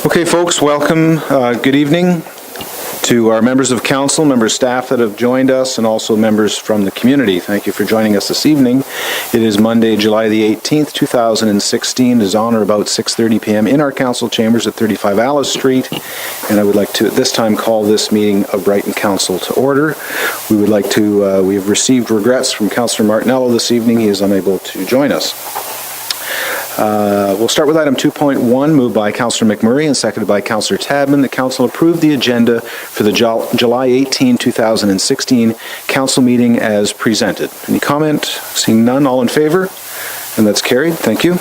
Okay, folks, welcome. Good evening to our members of council, members of staff that have joined us, and also members from the community. Thank you for joining us this evening. It is Monday, July the 18th, 2016. It is on or about 6:30 p.m. in our council chambers at 35 Alice Street. And I would like to, at this time, call this meeting of Brighton Council to order. We would like to, we have received regrets from Councillor Martinello this evening. He is unable to join us. We'll start with item 2.1, moved by Councillor McMurray and seconded by Councillor Tadman. The council approved the agenda for the July 18, 2016 council meeting as presented. Any comment? Seeing none, all in favor? And that's carried. Thank you.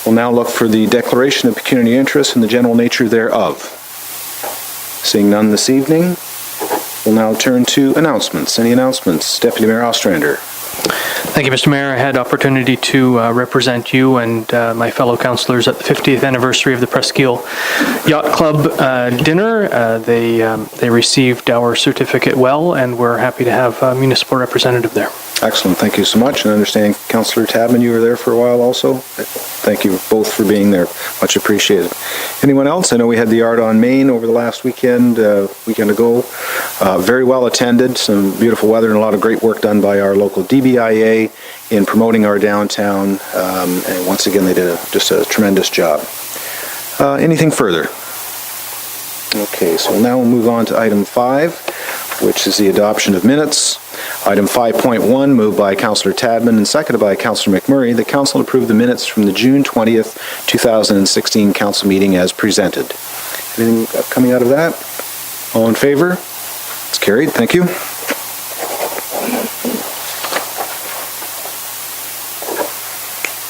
We'll now look for the declaration of pecuniary interest and the general nature thereof. Seeing none this evening, we'll now turn to announcements. Any announcements? Deputy Mayor Ostrander. Thank you, Mr. Mayor. I had opportunity to represent you and my fellow councillors at the 50th anniversary of the Presqu'île Yacht Club dinner. They received our certificate well, and we're happy to have a municipal representative there. Excellent. Thank you so much. And I understand, Councillor Tadman, you were there for a while also. Thank you both for being there. Much appreciated. Anyone else? I know we had the Art on Main over the last weekend ago. Very well attended, some beautiful weather and a lot of great work done by our local DBIA in promoting our downtown. And once again, they did just a tremendous job. Anything further? Okay, so now we'll move on to item 5, which is the adoption of minutes. Item 5.1, moved by Councillor Tadman and seconded by Councillor McMurray. The council approved the minutes from the June 20th, 2016 council meeting as presented. Anything coming out of that? All in favor? It's carried. Thank you.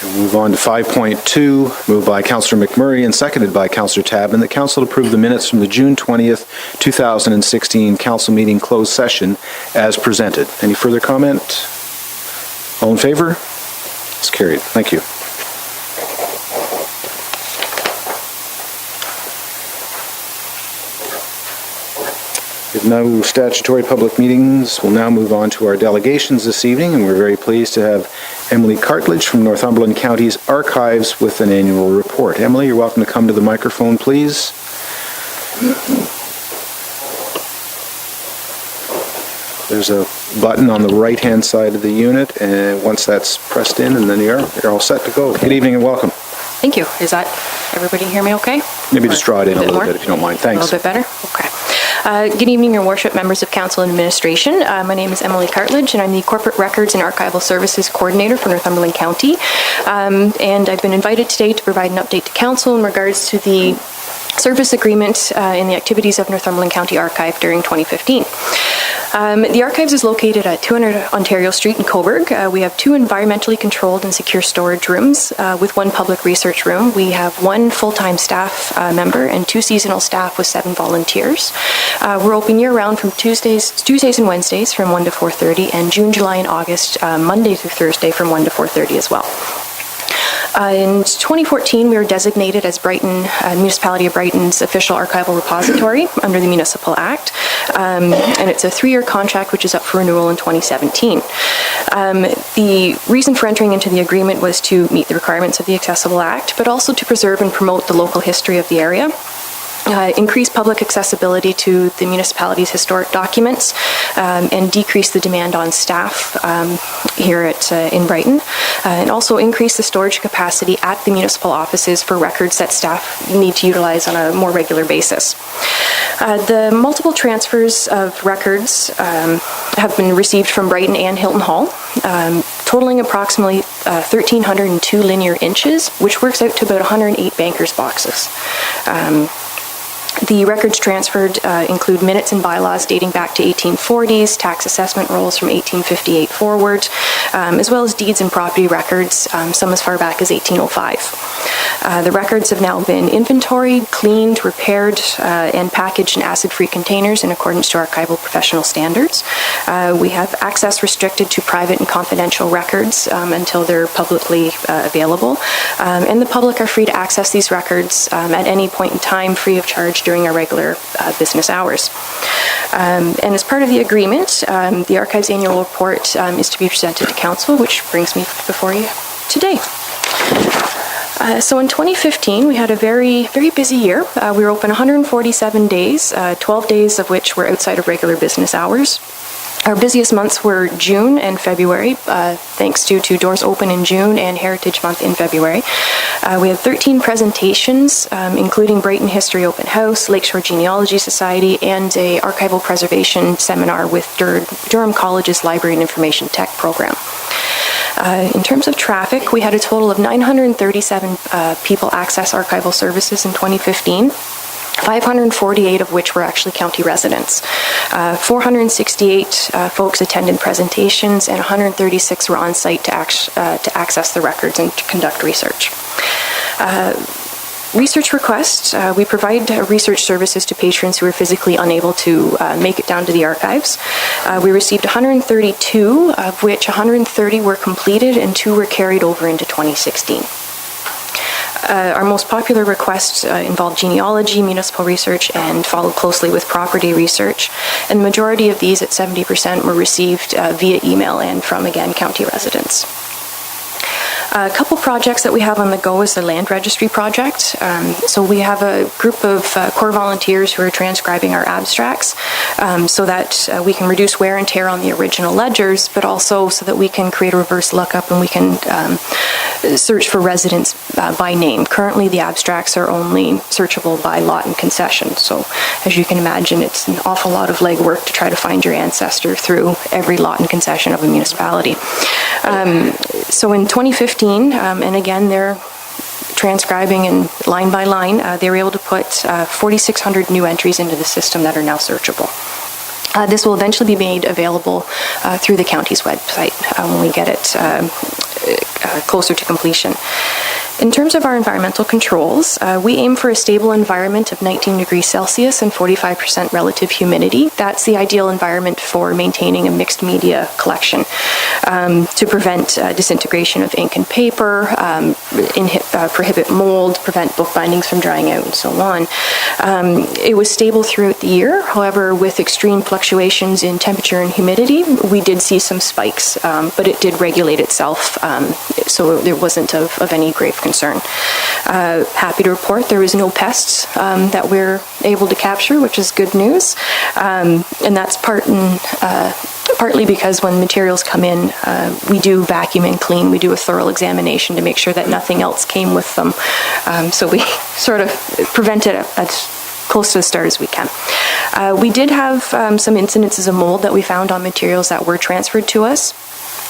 We'll move on to 5.2, moved by Councillor McMurray and seconded by Councillor Tadman. The council approved the minutes from the June 20th, 2016 council meeting closed session as presented. Any further comment? All in favor? It's carried. Thank you. With no statutory public meetings, we'll now move on to our delegations this evening, and we're very pleased to have Emily Cartledge from Northumberland County's Archives with an annual report. Emily, you're welcome to come to the microphone, please. There's a button on the right-hand side of the unit, and once that's pressed in, and then you're all set to go. Good evening and welcome. Thank you. Is that everybody hear me okay? Maybe just draw it in a little bit if you don't mind. Thanks. A little bit better? Okay. Good evening, Your Worship, members of Council and Administration. My name is Emily Cartledge, and I'm the Corporate Records and Archival Services Coordinator for Northumberland County. And I've been invited today to provide an update to Council in regards to the service agreement in the activities of Northumberland County Archive during 2015. The Archives is located at 200 Ontario Street in Cobourg. We have 2 environmentally controlled and secure storage rooms with 1 public research room. We have 1 full-time staff member and 2 seasonal staff with 7 volunteers. We're open year-round from Tuesdays and Wednesdays from 1 to 4:30, and June, July, and August, Monday through Thursday from 1 to 4:30 as well. In 2014, we were designated as Brighton, Municipality of Brighton's official archival repository under the Municipal Act, and it's a 3-year contract which is up for renewal in 2017. The reason for entering into the agreement was to meet the requirements of the Accessible Act, but also to preserve and promote the local history of the area. Increase public accessibility to the municipality's historic documents, and decrease the demand on staff here in Brighton, and also increase the storage capacity at the municipal offices for records that staff need to utilize on a more regular basis. The multiple transfers of records have been received from Brighton and Hilton Hall, totaling approximately 1,302 linear inches, which works out to about 108 bankers' boxes. The records transferred include minutes and bylaws dating back to 1840s, tax assessment rolls from 1858 forward, as well as deeds and property records, some as far back as 1805. The records have now been inventoried, cleaned, repaired, and packaged in acid-free containers in accordance to archival professional standards. We have access restricted to private and confidential records until they're publicly available, and the public are free to access these records at any point in time free of charge during our regular business hours. And as part of the agreement, the Archives annual report is to be presented to Council, which brings me before you today. So in 2015, we had a very, very busy year. We were open 147 days, 12 days of which were outside of regular business hours. Our busiest months were June and February, thanks to Doors Open in June and Heritage Month in February. We had 13 presentations, including Brighton History Open House, Lakeshore Genealogy Society, and a archival preservation seminar with Durham College's Library and Information Tech program. In terms of traffic, we had a total of 937 people access archival services in 2015. 548 of which were actually county residents. 468 folks attended presentations, and 136 were on site to access the records and to conduct research. Research requests, we provide research services to patrons who are physically unable to make it down to the archives. We received 132, of which 130 were completed and 2 were carried over into 2016. Our most popular requests involved genealogy, municipal research, and followed closely with property research. And the majority of these, at 70%, were received via email and from, again, county residents. A couple projects that we have on the go is the land registry project. So we have a group of core volunteers who are transcribing our abstracts so that we can reduce wear and tear on the original ledgers, but also so that we can create a reverse lookup and we can search for residents by name. Currently, the abstracts are only searchable by lot and concession. So as you can imagine, it's an awful lot of legwork to try to find your ancestor through every lot and concession of a municipality. So in 2015, and again, they're transcribing and line by line, they were able to put 4,600 new entries into the system that are now searchable. This will eventually be made available through the county's website when we get it closer to completion. In terms of our environmental controls, we aim for a stable environment of 19 degrees Celsius and 45% relative humidity. That's the ideal environment for maintaining a mixed media collection to prevent disintegration of ink and paper, prohibit mold, prevent book bindings from drying out, and so on. It was stable throughout the year. However, with extreme fluctuations in temperature and humidity, we did see some spikes, but it did regulate itself, so there wasn't of any grave concern. Happy to report there was no pests that we're able to capture, which is good news. And that's partly because when materials come in, we do vacuum and clean. We do a thorough examination to make sure that nothing else came with them. So we sort of prevent it as close to the start as we can. We did have some incidences of mold that we found on materials that were transferred to us.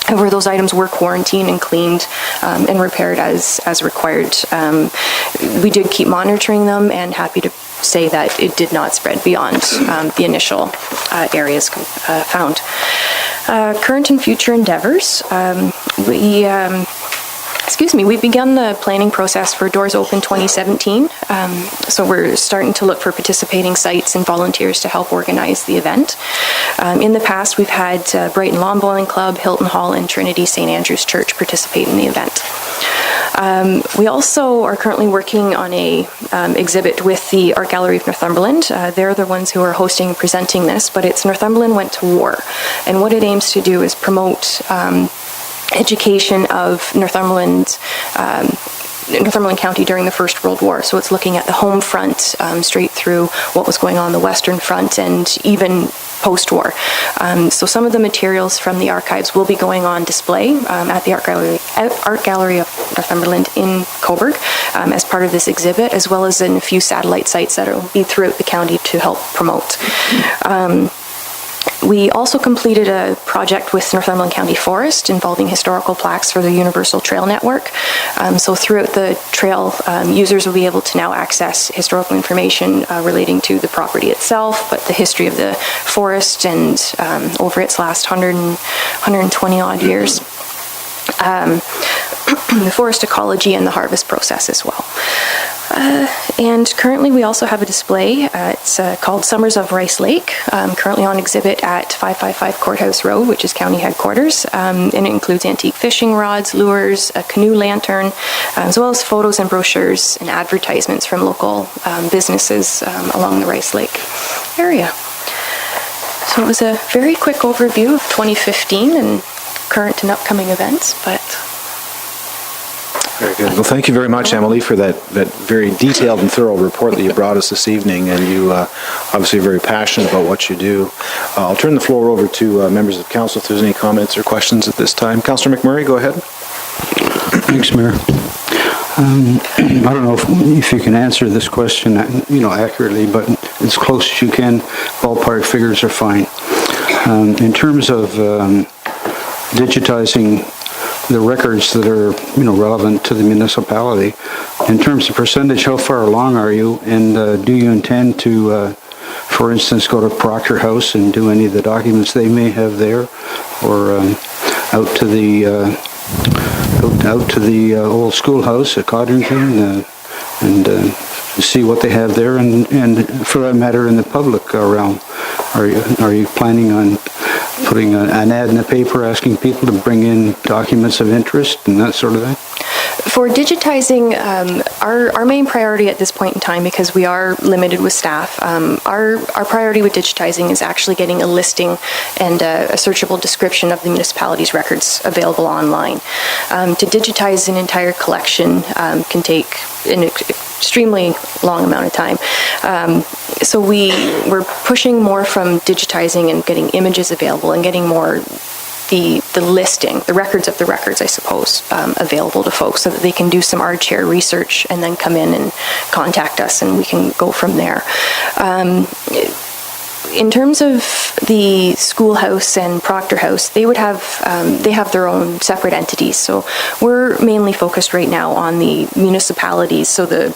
However, those items were quarantined and cleaned and repaired as required. We did keep monitoring them, and happy to say that it did not spread beyond the initial areas found. Current and future endeavors. We've begun the planning process for Doors Open 2017. So we're starting to look for participating sites and volunteers to help organize the event. In the past, we've had Brighton Lawn Bowling Club, Hilton Hall, and Trinity St. Andrew's Church participate in the event. We also are currently working on a exhibit with the Art Gallery of Northumberland. They're the ones who are hosting and presenting this, but it's Northumberland Went to War. And what it aims to do is promote education of Northumberland County during the First World War. So it's looking at the home front straight through what was going on the Western Front and even post-war. So some of the materials from the archives will be going on display at the Art Gallery of Northumberland in Coburg as part of this exhibit, as well as in a few satellite sites that will be throughout the county to help promote. We also completed a project with Northumberland County Forest involving historical plaques for the Universal Trail Network. So throughout the trail, users will be able to now access historical information relating to the property itself, but the history of the forest and over its last 120 odd years. the forest ecology, and the harvest process as well. And currently we also have a display. It's called Summers of Rice Lake, currently on exhibit at 555 Courthouse Road, which is county headquarters. And it includes antique fishing rods, lures, a canoe lantern, as well as photos and brochures and advertisements from local businesses along the Rice Lake area. So it was a very quick overview of 2015 and current and upcoming events, but... Very good. Well, thank you very much, Emily, for that very detailed and thorough report that you brought us this evening, and you obviously are very passionate about what you do. I'll turn the floor over to members of council if there's any comments or questions at this time. Councillor McMurray, go ahead. Thanks, Mayor. I don't know if you can answer this question, accurately, but as close as you can. Ballpark figures are fine. In terms of digitizing the records that are, relevant to the municipality, in terms of percentage, how far along are you? And do you intend to, for instance, go to Proctor House and do any of the documents they may have there, or out to the old schoolhouse at Codrington and see what they have there, and for that matter, in the public realm? Are you planning on putting an ad in the paper asking people to bring in documents of interest and that sort of thing? For digitizing, our main priority at this point in time, because we are limited with staff, our priority with digitizing is actually getting a listing and a searchable description of the municipality's records available online. To digitize an entire collection can take an extremely long amount of time. So we're pushing more from digitizing and getting images available and getting more the listing, the records of the records, I suppose, available to folks so that they can do some ArdChair research and then come in and contact us and we can go from there. In terms of the schoolhouse and Proctor House, they have their own separate entities. So we're mainly focused right now on the municipalities, so the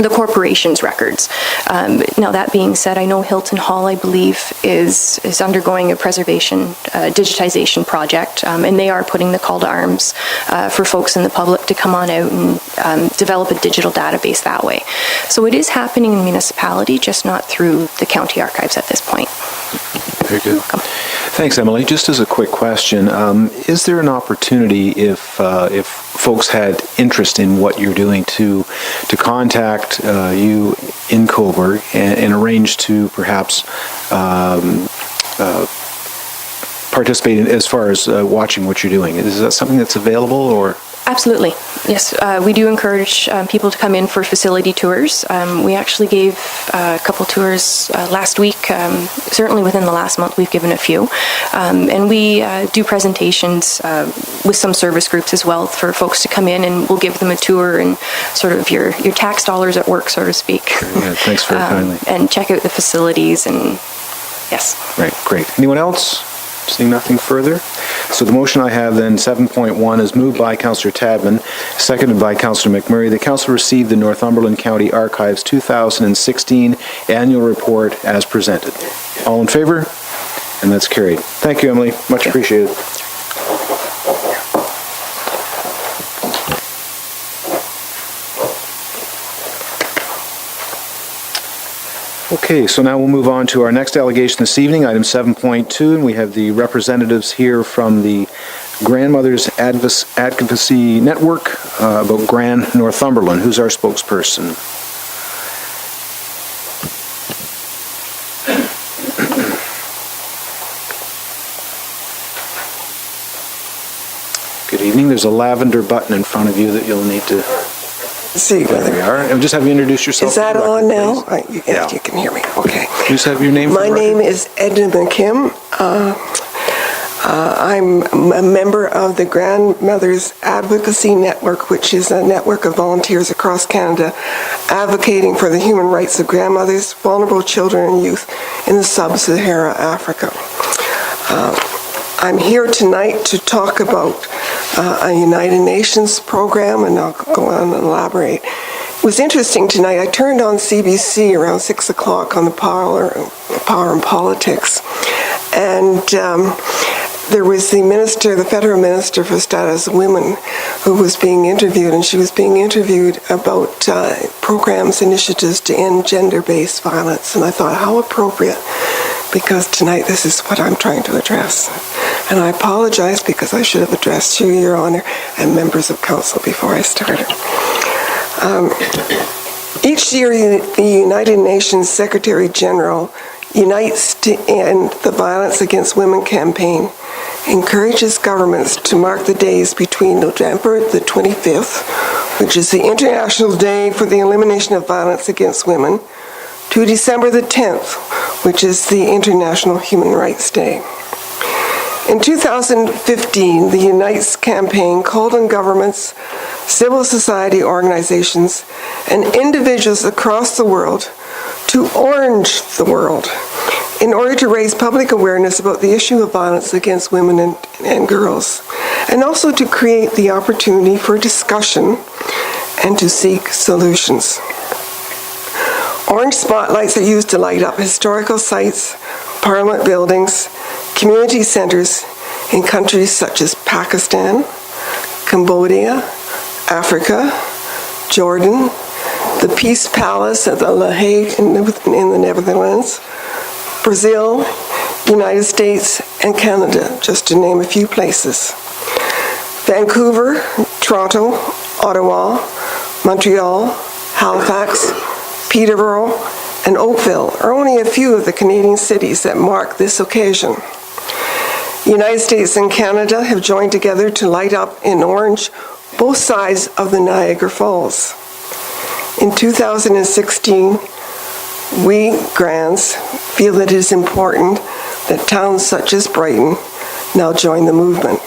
corporation's records. Now, that being said, I know Hilton Hall, I believe, is undergoing a preservation digitization project, and they are putting the call to arms for folks in the public to come on out and develop a digital database that way. So it is happening in the municipality, just not through the county archives at this point. Very good. Thanks, Emily. Just as a quick question, is there an opportunity if folks had interest in what you're doing to contact you in Cobourg and arrange to perhaps participate in, as far as watching what you're doing? Is that something that's available, or? Absolutely. Yes, we do encourage people to come in for facility tours. We actually gave a couple tours last week. Certainly within the last month, we've given a few. And we do presentations with some service groups as well for folks to come in, and we'll give them a tour and sort of your tax dollars at work, so to speak. Yeah, thanks very kindly. And check out the facilities and yes. Right, great. Anyone else? Seeing nothing further. So the motion I have then, 7.1, is moved by Councillor Tadman, seconded by Councillor McMurray. The council received the Northumberland County Archives 2016 annual report as presented. All in favor? And that's carried. Thank you, Emily. Much appreciated. Okay, so now we'll move on to our next allegation this evening, item 7.2, and we have the representatives here from the Grandmothers Advocacy Network about Grand Northumberland. Who's our spokesperson? Good evening. There's a lavender button in front of you that you'll need to... See, there we are. And just have you introduce yourself. Is that on now? Yeah. You can hear me. Okay. Please have your name. My name is Edna McKim. I'm a member of the Grandmothers Advocacy Network, which is a network of volunteers across Canada advocating for the human rights of grandmothers, vulnerable children and youth in the sub-Sahara Africa. I'm here tonight to talk about a United Nations program, and I'll go on and elaborate. It was interesting tonight. I turned on CBC around 6 o'clock on the Power and Politics, and there was the federal minister for status of women, who was being interviewed, and she was being interviewed about programs, initiatives to end gender-based violence. And I thought, how appropriate, because tonight this is what I'm trying to address. And I apologize because I should have addressed you, Your Honor, and members of council before I started. Each year, the United Nations Secretary General Unites to End the Violence Against Women campaign encourages governments to mark the days between November the 25th, which is the International Day for the Elimination of Violence Against Women, to December the 10th, which is the International Human Rights Day. In 2015, the Unites campaign called on governments, civil society organizations, and individuals across the world to orange the world in order to raise public awareness about the issue of violence against women and girls, and also to create the opportunity for discussion and to seek solutions. Orange spotlights are used to light up historical sites, parliament buildings, community centers in countries such as Pakistan, Cambodia, Africa, Jordan, the Peace Palace at the La Hague in the Netherlands, Brazil, United States, and Canada, just to name a few places. Vancouver, Toronto, Ottawa, Montreal, Halifax, Peterborough, and Oakville are only a few of the Canadian cities that mark this occasion. The United States and Canada have joined together to light up in orange both sides of the Niagara Falls. In 2016, we, Grands, feel that it is important that towns such as Brighton now join the movement.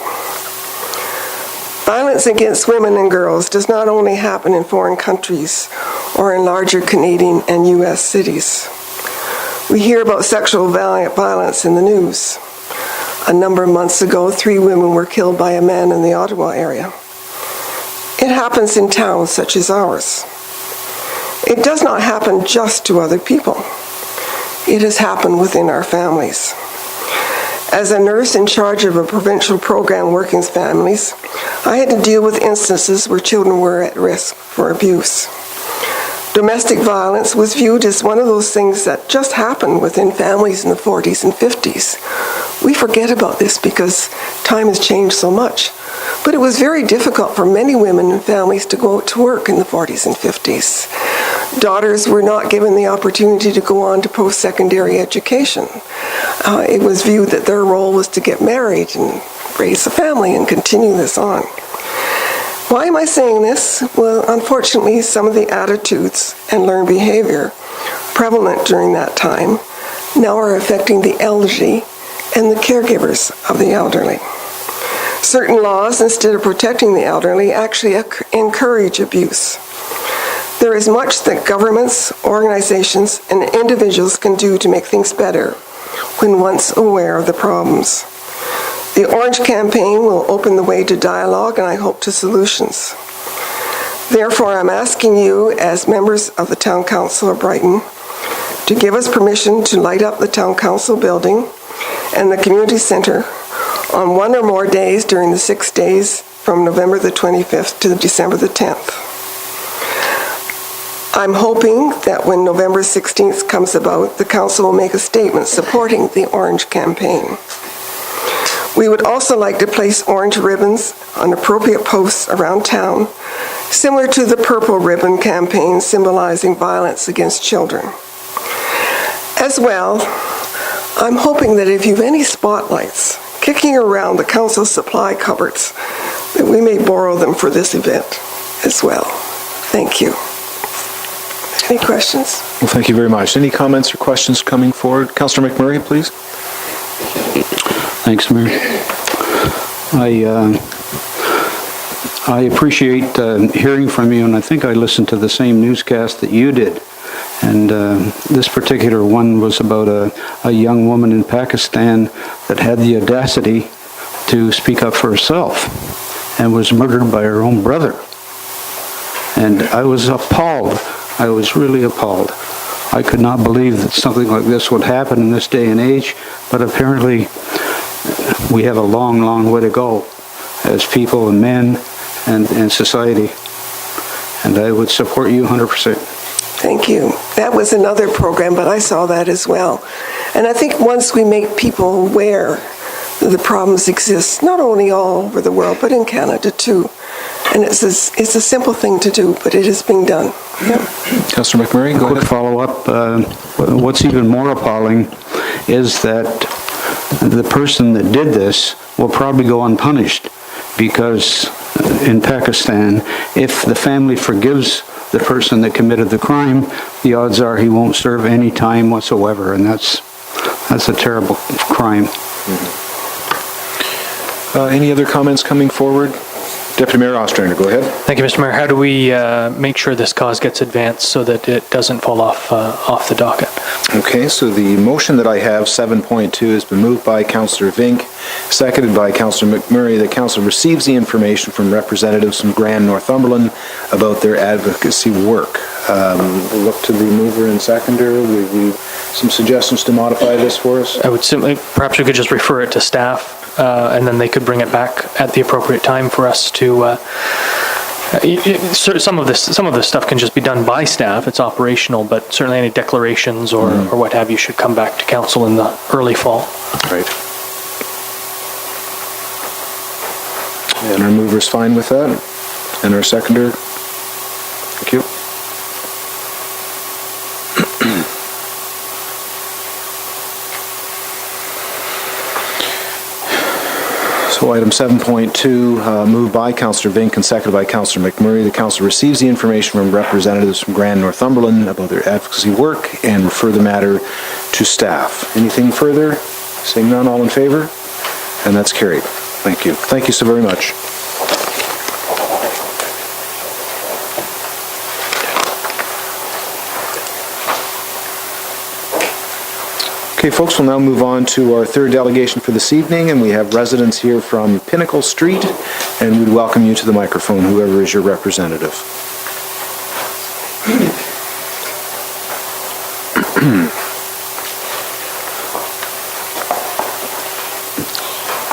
Violence against women and girls does not only happen in foreign countries or in larger Canadian and U.S. cities. We hear about sexual violence in the news. A number of months ago, 3 women were killed by a man in the Ottawa area. It happens in towns such as ours. It does not happen just to other people. It has happened within our families. As a nurse in charge of a provincial program working with families, I had to deal with instances where children were at risk for abuse. Domestic violence was viewed as one of those things that just happened within families in the 40s and 50s. We forget about this because time has changed so much. But it was very difficult for many women and families to go out to work in the 40s and 50s. Daughters were not given the opportunity to go on to post-secondary education. It was viewed that their role was to get married and raise a family and continue this on. Why am I saying this? Well, unfortunately, some of the attitudes and learned behavior prevalent during that time now are affecting the elderly and the caregivers of the elderly. Certain laws, instead of protecting the elderly, actually encourage abuse. There is much that governments, organizations, and individuals can do to make things better when once aware of the problems. The Orange Campaign will open the way to dialogue and I hope to solutions. Therefore, I'm asking you, as members of the Town Council of Brighton, to give us permission to light up the Town Council building and the community center on one or more days during the 6 days from November the 25th to December the 10th. I'm hoping that when November 16th comes about, the Council will make a statement supporting the Orange Campaign. We would also like to place orange ribbons on appropriate posts around town, similar to the Purple Ribbon campaign symbolizing violence against children. As well, I'm hoping that if you have any spotlights kicking around the council supply cupboards, that we may borrow them for this event as well. Thank you. Any questions? Well, thank you very much. Any comments or questions coming forward? Councillor McMurray, please. Thanks, Mayor. I appreciate hearing from you, and I think I listened to the same newscast that you did. And this particular one was about a young woman in Pakistan that had the audacity to speak up for herself and was murdered by her own brother. And I was appalled. I was really appalled. I could not believe that something like this would happen in this day and age, but apparently we have a long, long way to go as people and men and society. And I would support you 100%. Thank you. That was another program, but I saw that as well. And I think once we make people aware that the problems exist, not only all over the world, but in Canada too. And it's a simple thing to do, but it is being done. Yeah. Councillor McMurray, go Quick ahead. follow-up. What's even more appalling is that the person that did this will probably go unpunished, because in Pakistan, if the family forgives the person that committed the crime, the odds are he won't serve any time whatsoever, and that's a terrible crime. Any other comments coming forward? Deputy Mayor Ostrander, go ahead. Thank you, Mr. Mayor. How do we make sure this cause gets advanced so that it doesn't fall off the docket? Okay, so the motion that I have, 7.2, has been moved by Councillor Vink, seconded by Councillor McMurray. The council receives the information from representatives from Grand Northumberland about their advocacy work. We'll look to the mover and seconder. Some suggestions to modify this for us? I would simply, perhaps we could just refer it to staff, and then they could bring it back at the appropriate time for us to, some of this stuff can just be done by staff, it's operational, but certainly any declarations or what have you should come back to council in the early fall. Right. And our mover's fine with that? And our seconder? Thank you. So item 7.2, moved by Councillor Vink and seconded by Councillor McMurray. The council receives the information from representatives from Grand Northumberland about their advocacy work and refer the matter to staff. Anything further? Seeing none, all in favor? And that's carried. Thank you. Thank you so very much. Okay, folks, we'll now move on to our third delegation for this evening, and we have residents here from Pinnacle Street, and we'd welcome you to the microphone, whoever is your representative.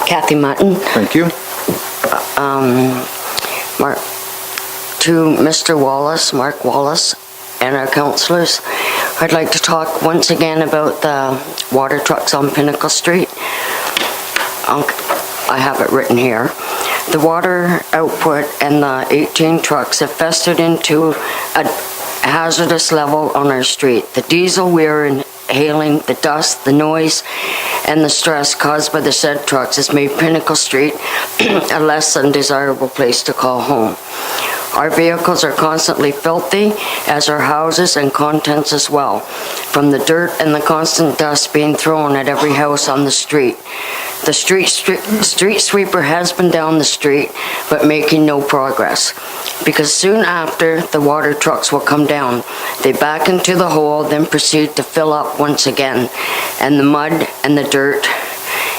Kathy Mutton. Thank you. To Mr. Wallace, Mark Wallace, and our councillors, I'd like to talk once again about the water trucks on Pinnacle Street. I have it written here. The water output and the 18 trucks have festered into a hazardous level on our street. The diesel we're inhaling, the dust, the noise, and the stress caused by the said trucks has made Pinnacle Street a less than desirable place to call home. Our vehicles are constantly filthy, as are houses and contents as well, from the dirt and the constant dust being thrown at every house on the street. The street sweeper has been down the street, but making no progress, because soon after the water trucks will come down, they back into the hole, then proceed to fill up once again, and the mud and the dirt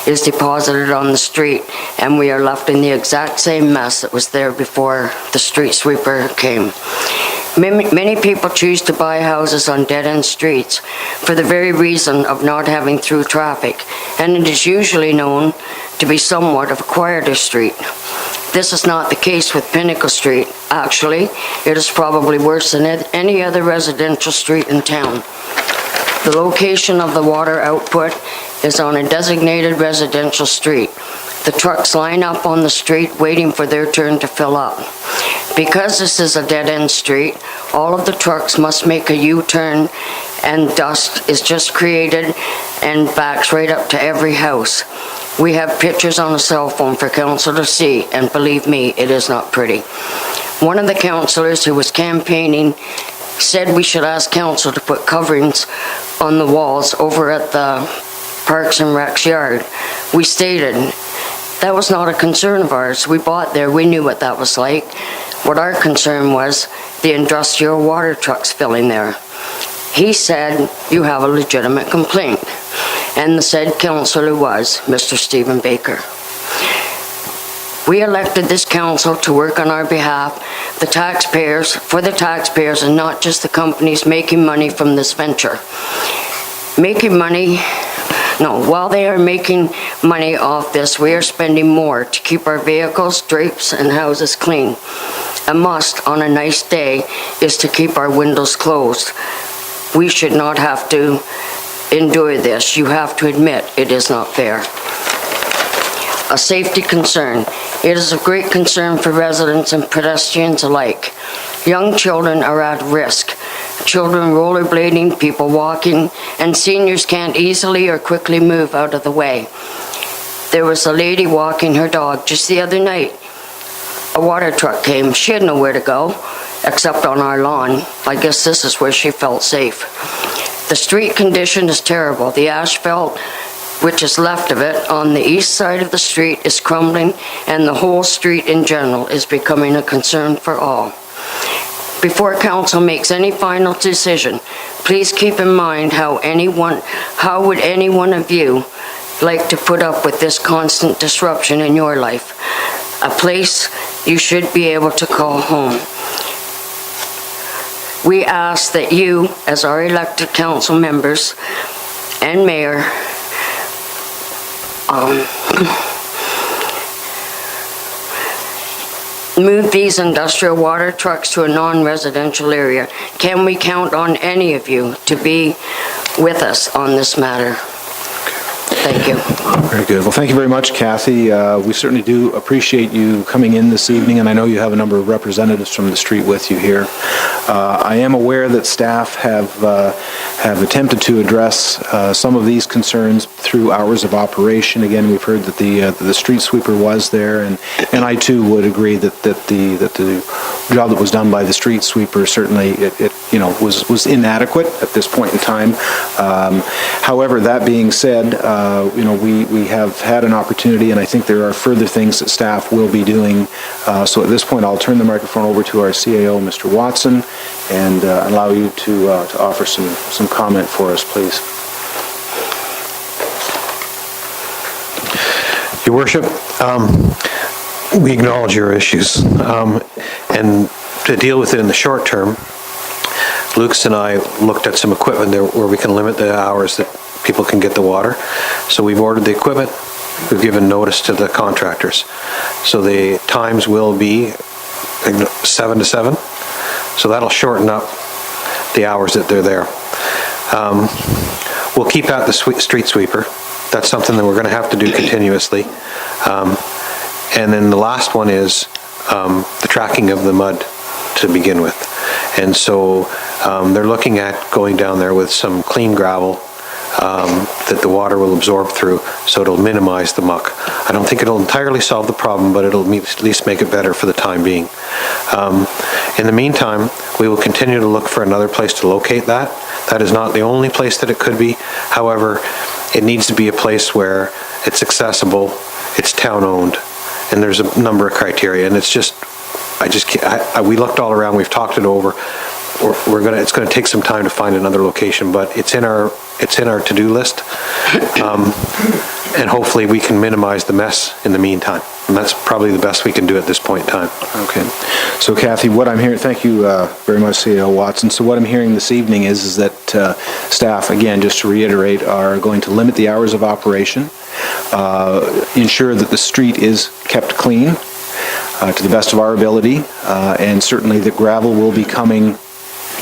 is deposited on the street, and we are left in the exact same mess that was there before the street sweeper came. Many people choose to buy houses on dead-end streets for the very reason of not having through traffic, and it is usually known to be somewhat of a quieter street. This is not the case with Pinnacle Street. Actually, it is probably worse than any other residential street in town. The location of the water output is on a designated residential street. The trucks line up on the street waiting for their turn to fill up. Because this is a dead-end street, all of the trucks must make a U-turn, and dust is just created and backs right up to every house. We have pictures on a cell phone for council to see, and believe me, it is not pretty. One of the councillors who was campaigning said we should ask council to put coverings on the walls over at the Parks and Rec's yard. We stated that was not a concern of ours. We bought there, we knew what that was like. What our concern was the industrial water trucks filling there. He said, you have a legitimate complaint. And the said councillor was Mr. Stephen Baker. We elected this council to work on our behalf, for the taxpayers, and not just the companies making money from this venture. Making money No, while they are making money off this, we are spending more to keep our vehicles, drapes, and houses clean. A must on a nice day is to keep our windows closed. We should not have to endure this. You have to admit it is not fair. A safety concern. It is of great concern for residents and pedestrians alike. Young children are at risk. Children rollerblading, people walking, and seniors can't easily or quickly move out of the way. There was a lady walking her dog just the other night. A water truck came. She had nowhere to go except on our lawn. I guess this is where she felt safe. The street condition is terrible. The asphalt, which is left of it, on the east side of the street is crumbling, and the whole street in general is becoming a concern for all. Before council makes any final decision, please keep in mind how would any one of you like to put up with this constant disruption in your life? A place you should be able to call home. We ask that you, as our elected council members and mayor, move these industrial water trucks to a non-residential area. Can we count on any of you to be with us on this matter? Thank you. Very good. Well, thank you very much, Kathy. We certainly do appreciate you coming in this evening, and I know you have a number of representatives from the street with you here. I am aware that staff have attempted to address some of these concerns through hours of operation. Again, we've heard that the street sweeper was there, and I too would agree that the job that was done by the street sweeper certainly was inadequate at this point in time. However, that being said, we have had an opportunity, and I think there are further things that staff will be doing. So at this point, I'll turn the microphone over to our CAO, Mr. Watson, and allow you to offer some comment for us, please. Your Worship, we acknowledge your issues, and to deal with it in the short term, Lucas and I looked at some equipment there where we can limit the hours that people can get the water. So we've ordered the equipment. We've given notice to the contractors. So the times will be 7 to 7. So that'll shorten up the hours that they're there. We'll keep out the street sweeper. That's something that we're going to have to do continuously. And then the last one is the tracking of the mud to begin with. And so they're looking at going down there with some clean gravel that the water will absorb through, so it'll minimize the muck. I don't think it'll entirely solve the problem, but it'll at least make it better for the time being. In the meantime, we will continue to look for another place to locate that. That is not the only place that it could be. However, it needs to be a place where it's accessible, it's town-owned, and there's a number of criteria, and it's just, we looked all around, we've talked it over. It's gonna take some time to find another location, but it's in our to-do list, and hopefully we can minimize the mess in the meantime. And that's probably the best we can do at this point in time. Okay. So Kathy, what I'm hearing, thank you very much, CAO Watson. So what I'm hearing this evening is that staff, again, just to reiterate, are going to limit the hours of operation, ensure that the street is kept clean to the best of our ability, and certainly the gravel will be coming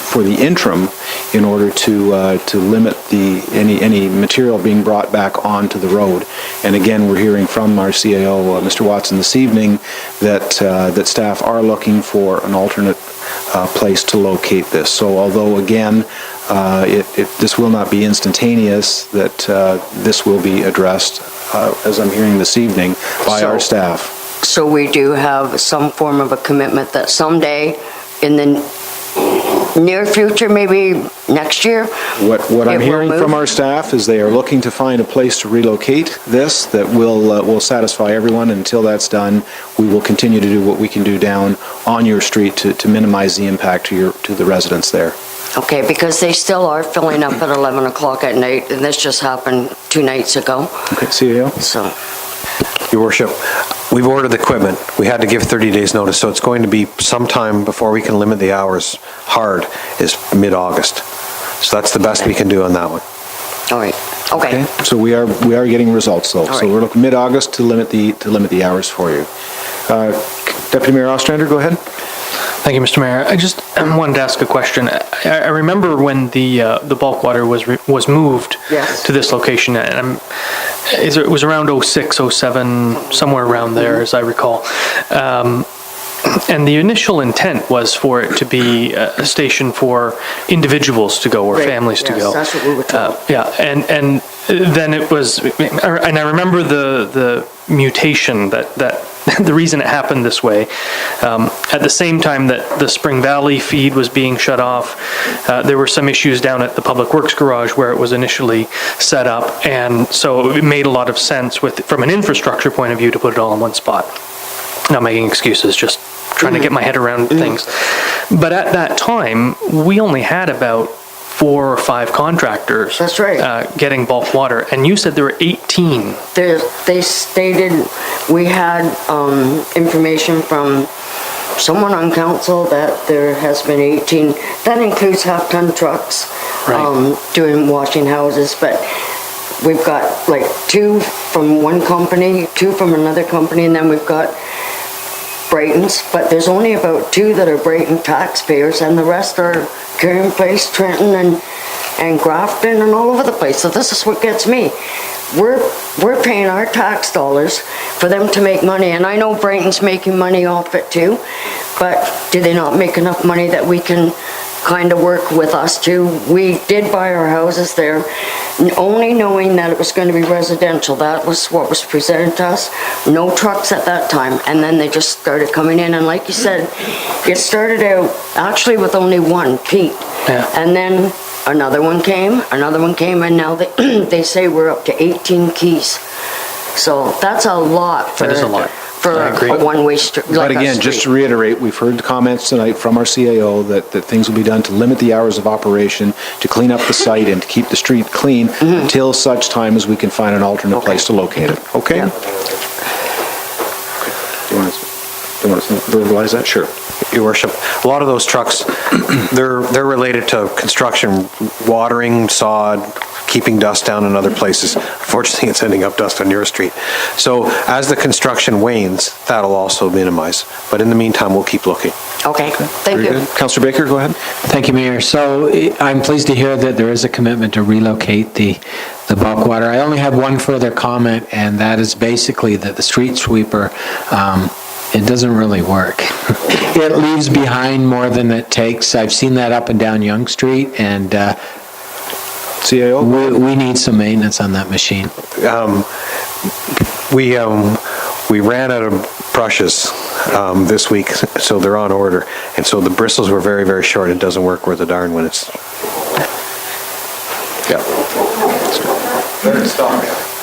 for the interim in order to limit any material being brought back onto the road. And again, we're hearing from our CAO, Mr. Watson, this evening that staff are looking for an alternate place to locate this. So although again, this will not be instantaneous, that this will be addressed, as I'm hearing this evening, by our staff. So we do have some form of a commitment that someday in the near future, maybe next year. What I'm hearing from our staff is they are looking to find a place to relocate this that will satisfy everyone. Until that's done, we will continue to do what we can do down on your street to minimize the impact to the residents there. Okay, because they still are filling up at 11 o'clock at night, and this just happened 2 nights ago. Okay, CAO? So, Your Worship, we've ordered the equipment. We had to give 30 days notice, so it's going to be sometime before we can limit the hours hard is mid-August. So that's the best we can do on that one. All right, okay. So we are getting results though. All So right. we're looking mid-August to limit the hours for you. Deputy Mayor Ostrander, go ahead. Thank you, Mr. Mayor. I just wanted to ask a question. I remember when the bulk water was moved Yes. to this location, and it was around 06, 07, somewhere around there, as I recall. And the initial intent was for it to be a station for individuals to go or Right, families to yes, go. that's what we were told. Yeah, and then it was, and I remember the mutation that the reason it happened this way. At the same time that the Spring Valley feed was being shut off, there were some issues down at the Public Works Garage where it was initially set up, and so it made a lot of sense from an infrastructure point of view to put it all in one spot. Not making excuses, just trying to get my head around things. But at that time, we only had about 4 or 5 contractors. That's right. Getting bulk water, and you said there were 18. They stated we had information from someone on council that there has been 18. That includes half-ton trucks Right. doing washing houses, but we've got like 2 from one company, 2 from another company, and then we've got Brayton's, but there's only about 2 that are Brayton taxpayers, and the rest are Karen Place, Trenton, and Grafton, and all over the place. So this is what gets me. We're paying our tax dollars for them to make money, and I know Brayton's making money off it too, but do they not make enough money that we can kind of work with us too? We did buy our houses there, only knowing that it was going to be residential. That was what was presented to us. No trucks at that time, and then they just started coming in, and like you said, it started out actually with only one, Pete. Yeah. And then another one came, and now they say we're up to 18 keys. So that's a lot for, That is a lot. for I agree. a one-way street. But again, just to reiterate, we've heard comments tonight from our CAO that things will be done to limit the hours of operation, to clean up the site, and to keep the street clean until such time as we can find an alternate place to locate it. Okay? Yeah. Do you want to verbalize that? Sure. Your Worship, a lot of those trucks, they're related to construction, watering, sod, keeping dust down in other places. Unfortunately, it's ending up dust on your street. So as the construction wanes, that'll also minimize. But in the meantime, we'll keep looking. Okay, thank Very you. good. Councillor Baker, go ahead. Thank you, Mayor. So I'm pleased to hear that there is a commitment to relocate the bulk water. I only have one further comment, and that is basically that the street sweeper, it doesn't really work. It leaves behind more than it takes. I've seen that up and down Yonge Street, and CAO? we need some maintenance on that machine. We ran out of brushes this week, so they're on order. And so the bristles were very, very short. It doesn't work worth a darn when it's... Yeah.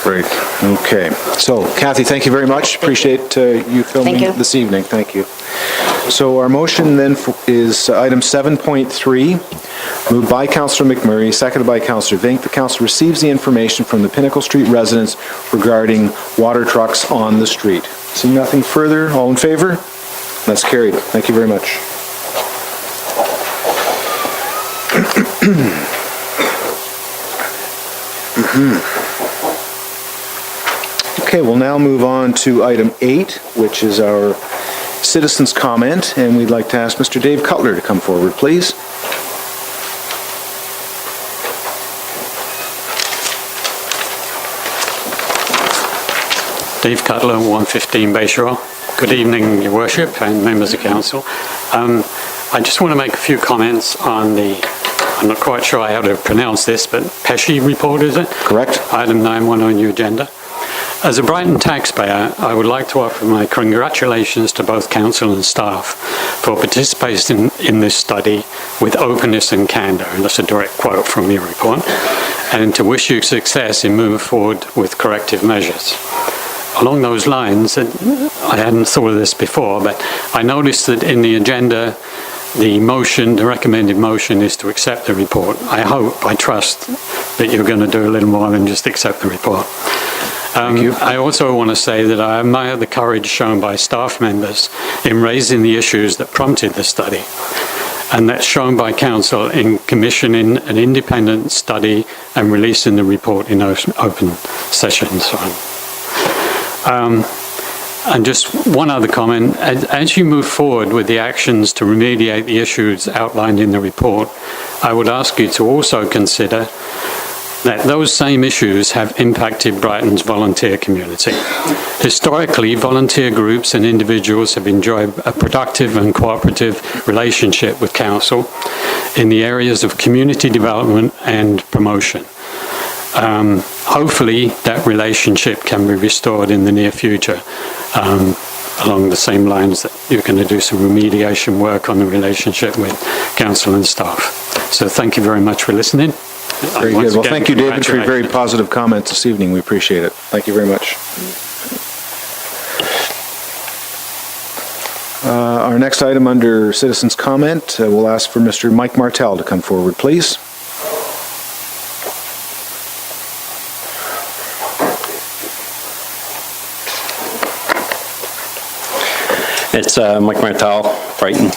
Great. Okay. So Kathy, thank you very much. Appreciate you filming Thank you. this evening. Thank you. So our motion then is item 7.3, moved by Councillor McMurray, seconded by Councillor Vink. The council receives the information from the Pinnacle Street residents regarding water trucks on the street. Seeing nothing further, all in favor? That's carried. Thank you very much. Okay, we'll now move on to item 8, which is our citizens' comment, and we'd like to ask Mr. Dave Cutler to come forward, please. Dave Cutler, 115 Bayshore. Good evening, Your Worship and members of council. I just want to make a few comments on I'm not quite sure how to pronounce this, but Pesci report, is it? Correct. Item 9.1 on your agenda. As a Brighton taxpayer, I would like to offer my congratulations to both council and staff for participating in this study with openness and candour, and that's a direct quote from your report, and to wish you success in moving forward with corrective measures. Along those lines, I hadn't thought of this before, but I noticed that in the agenda, the recommended motion is to accept the report. I trust that you're going to do a little more than just accept the report. Thank you. I also want to say that I admire the courage shown by staff members in raising the issues that prompted the study. And that's shown by council in commissioning an independent study and releasing the report in open session. And just one other comment, as you move forward with the actions to remediate the issues outlined in the report, I would ask you to also consider that those same issues have impacted Brighton's volunteer community. Historically, volunteer groups and individuals have enjoyed a productive and cooperative relationship with council in the areas of community development and promotion. Hopefully, that relationship can be restored in the near future, along the same lines that you're going to do some remediation work on the relationship with council and staff. So thank you very much for listening. Very good. Well, thank you, David, for your very positive comments this evening. We appreciate it. Thank you very much. Our next item under citizens' comment, we'll ask for Mr. Mike Martell to come forward, please. It's Mike Martell, Brighton.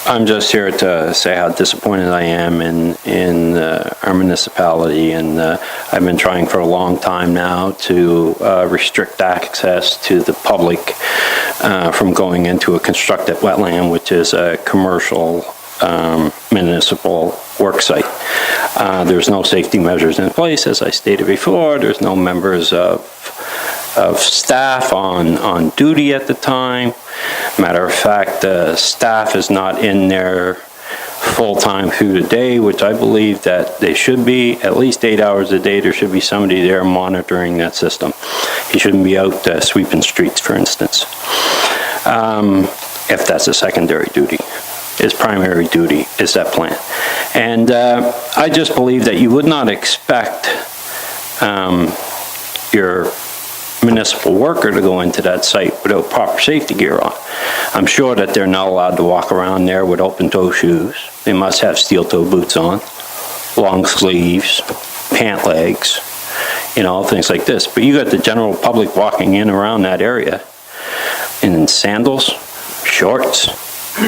I'm just here to say how disappointed I am in our municipality, and I've been trying for a long time now to restrict access to the public from going into a constructed wetland, which is a commercial municipal work site. There's no safety measures in place, as I stated before. There's no members of staff on duty at the time. Matter of fact, the staff is not in there full-time through the day, which I believe that they should be. At least 8 hours a day, there should be somebody there monitoring that system. He shouldn't be out sweeping streets, for instance, if that's a secondary duty. His primary duty is that plant. And I just believe that you would not expect your municipal worker to go into that site without proper safety gear on. I'm sure that they're not allowed to walk around there with open-toe shoes. They must have steel-toe boots on, long sleeves, pant legs, things like this. But you got the general public walking in around that area in sandals, shorts,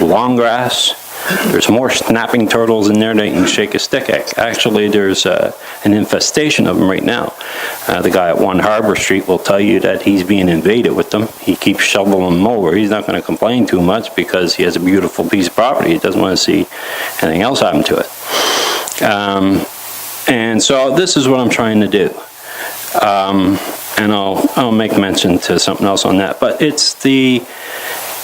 long grass. There's more snapping turtles in there than you can shake a stick at. Actually, there's an infestation of them right now. The guy at 1 Harbor Street will tell you that he's being invaded with them. He keeps shoveling them over. He's not going to complain too much because he has a beautiful piece of property. He doesn't want to see anything else happen to it. And so this is what I'm trying to do. And I'll make mention to something else on that. But it's the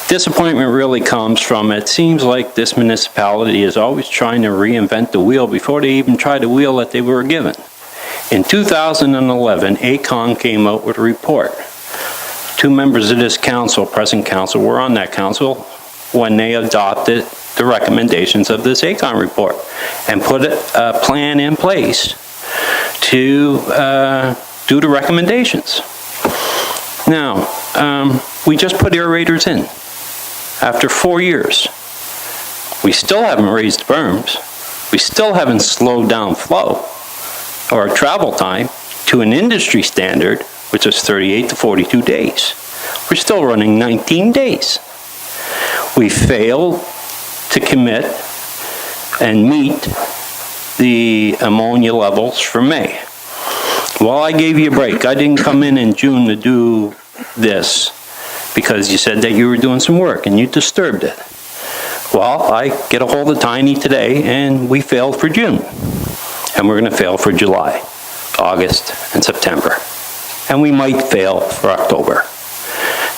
disappointment really comes from, it seems like this municipality is always trying to reinvent the wheel before they even try the wheel that they were given. In 2011, ACON came out with a report. 2 members of this council, present council, were on that council when they adopted the recommendations of this ACON report and put a plan in place to do the recommendations. Now, we just put aerators in. After 4 years, we still haven't raised the berms. We still haven't slowed down flow or travel time to an industry standard, which is 38 to 42 days. We're still running 19 days. We failed to commit and meet the ammonia levels for May. Well, I gave you a break. I didn't come in June to do this because you said that you were doing some work and you disturbed it. Well, I get a hold of Tiny today and we failed for June. And we're going to fail for July, August, and September. And we might fail for October.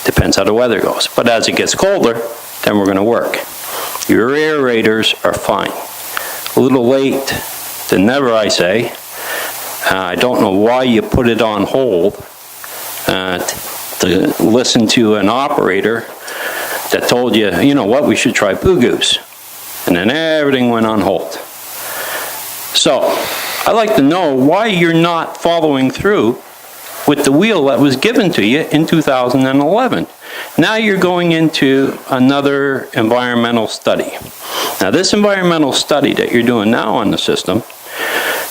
Depends how the weather goes. But as it gets colder, then we're going to work. Your aerators are fine. A little late than never, I say. I don't know why you put it on hold to listen to an operator that told you, you know what, we should try Poo Goose. And then everything went on hold. So, I'd like to know why you're not following through with the wheel that was given to you in 2011. Now you're going into another environmental study. Now this environmental study that you're doing now on the system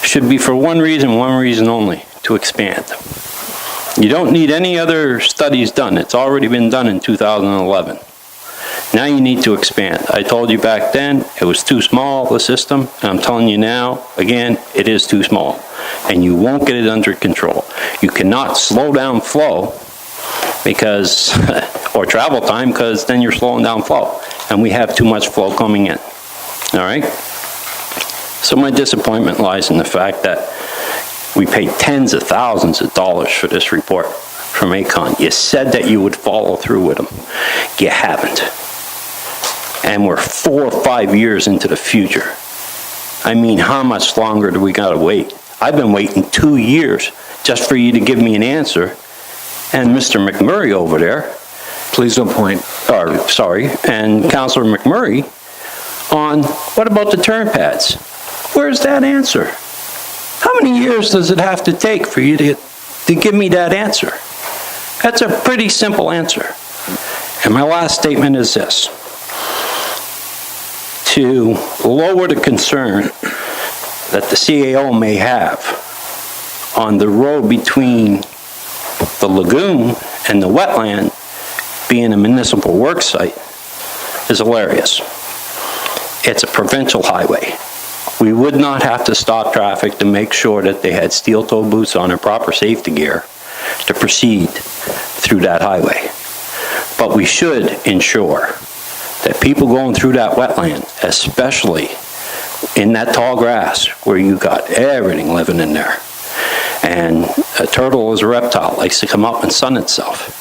should be for one reason only, to expand. You don't need any other studies done. It's already been done in 2011. Now you need to expand. I told you back then, it was too small, the system, and I'm telling you now, again, it is too small. And you won't get it under control. You cannot slow down flow because, or travel time, because then you're slowing down flow. And we have too much flow coming in. All right? So my disappointment lies in the fact that we paid tens of thousands of dollars for this report from AECON. You said that you would follow through with them. You haven't. And we're 4 or 5 years into the future. I mean, how much longer do we gotta wait? I've been waiting 2 years just for you to give me an answer. And Mr. McMurray over there, Please don't point. and Councillor McMurray on, what about the turn pads? Where's that answer? How many years does it have to take for you to give me that answer? That's a pretty simple answer. And my last statement is this. To lower the concern that the CAO may have on the road between the lagoon and the wetland being a municipal work site is hilarious. It's a provincial highway. We would not have to stop traffic to make sure that they had steel-toe boots on and proper safety gear to proceed through that highway. But we should ensure that people going through that wetland, especially in that tall grass where you got everything living in there, and a turtle is a reptile, likes to come up and sun itself,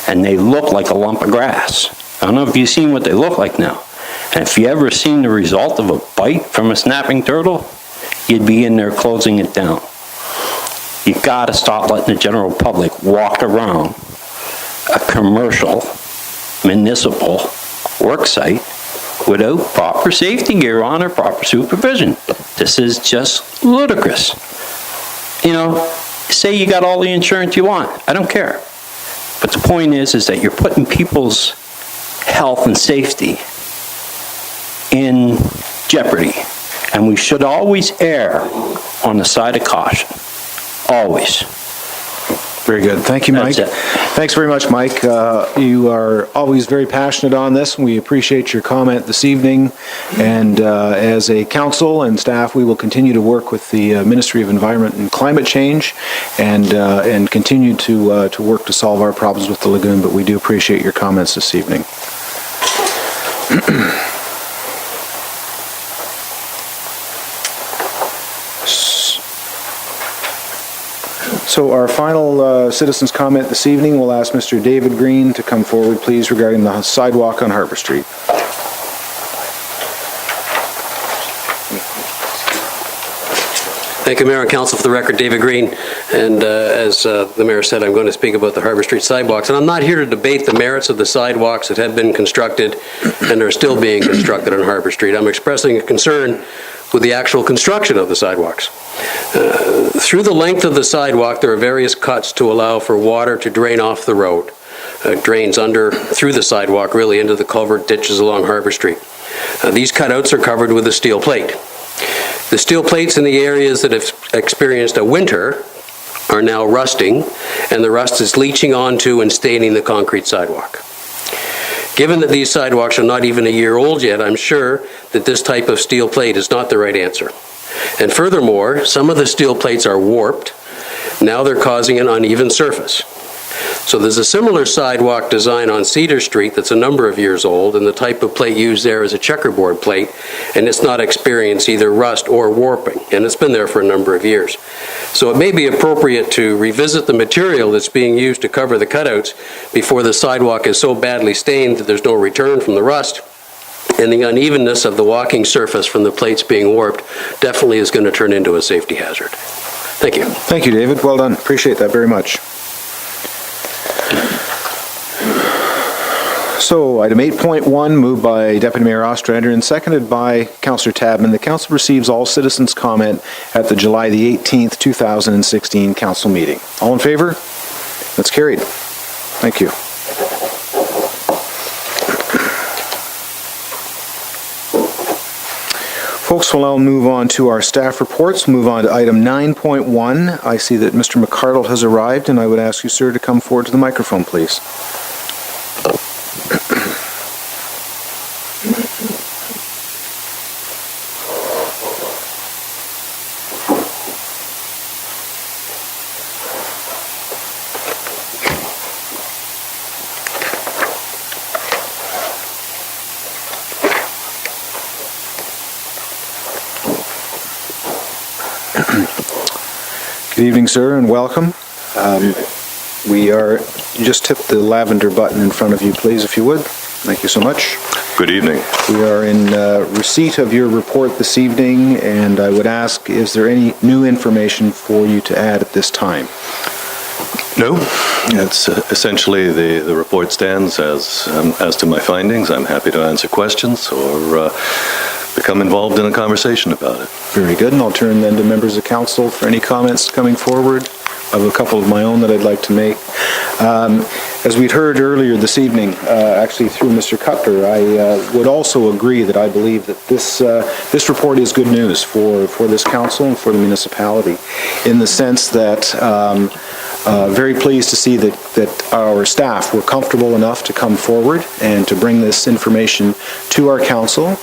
and they look like a lump of grass. I don't know if you've seen what they look like now. And if you ever seen the result of a bite from a snapping turtle, you'd be in there closing it down. You gotta stop letting the general public walk around a commercial, municipal work site without proper safety gear on or proper supervision. This is just ludicrous. You know, say you got all the insurance you want. I don't care. But the point is that you're putting people's health and safety in jeopardy. And we should always err on the side of caution. Always. Very good. Thank you, Mike. That's it. Thanks very much, Mike. You are always very passionate on this. We appreciate your comment this evening. And as a council and staff, we will continue to work with the Ministry of Environment and Climate Change and continue to work to solve our problems with the lagoon. But we do appreciate your comments this evening. So our final citizens' comment this evening, we'll ask Mr. David Green to come forward, please, regarding the sidewalk on Harbour Street. Thank you, Mayor and Council. For the record, David Green. And as the Mayor said, I'm going to speak about the Harbour Street sidewalks. And I'm not here to debate the merits of the sidewalks that have been constructed and are still being constructed on Harbour Street. I'm expressing a concern with the actual construction of the sidewalks. Through the length of the sidewalk, there are various cuts to allow for water to drain off the road. Drains through the sidewalk, really into the culvert ditches along Harbour Street. These cutouts are covered with a steel plate. The steel plates in the areas that have experienced a winter are now rusting, and the rust is leaching onto and staining the concrete sidewalk. Given that these sidewalks are not even a year old yet, I'm sure that this type of steel plate is not the right answer. And furthermore, some of the steel plates are warped. Now they're causing an uneven surface. So there's a similar sidewalk design on Cedar Street that's a number of years old, and the type of plate used there is a checkerboard plate, and it's not experienced either rust or warping, and it's been there for a number of years. So it may be appropriate to revisit the material that's being used to cover the cutouts before the sidewalk is so badly stained that there's no return from the rust, and the unevenness of the walking surface from the plates being warped definitely is going to turn into a safety hazard. Thank you. Thank you, David. Well done. Appreciate that very much. So, item 8.1, moved by Deputy Mayor Ostrander and seconded by Councillor Tabman. The council receives all citizens' comment at the July the 18th, 2016 council meeting. All in favor? That's carried. Thank you. Folks, we'll now move on to our staff reports. Move on to item 9.1. I see that Mr. McArdle has arrived, and I would ask you, sir, to come forward to the microphone, please. Good evening, sir, and welcome. We are, just hit the lavender button in front of you, please, if you would. Thank you so much. Good evening. We are in receipt of your report this evening, and I would ask, is there any new information for you to add at this time? No, it's essentially the report stands as to my findings. I'm happy to answer questions or become involved in a conversation about it. Very good, and I'll turn then to members of council for any comments coming forward. I have a couple of my own that I'd like to make. As we'd heard earlier this evening, actually through Mr. Cutler, I would also agree that I believe that this report is good news for this council and for the municipality, in the sense that very pleased to see that our staff were comfortable enough to come forward and to bring this information to our council.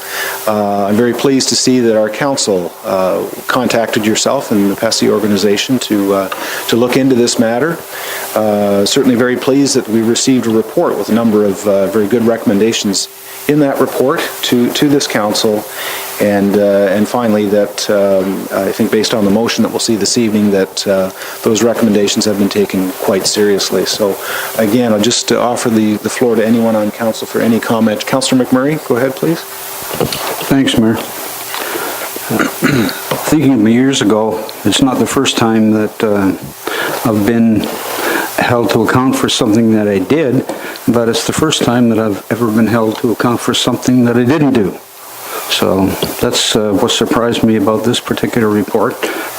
I'm very pleased to see that our council contacted yourself and the PESI organization to look into this matter. Certainly very pleased that we received a report with a number of very good recommendations in that report to this council, and finally that I think based on the motion that we'll see this evening that those recommendations have been taken quite seriously. So again, I'll just offer the floor to anyone on council for any comment. Councillor McMurray, go ahead, please. Thanks, Mayor. Thinking of me years ago, it's not the first time that I've been held to account for something that I did, but it's the first time that I've ever been held to account for something that I didn't do. So that's what surprised me about this particular report,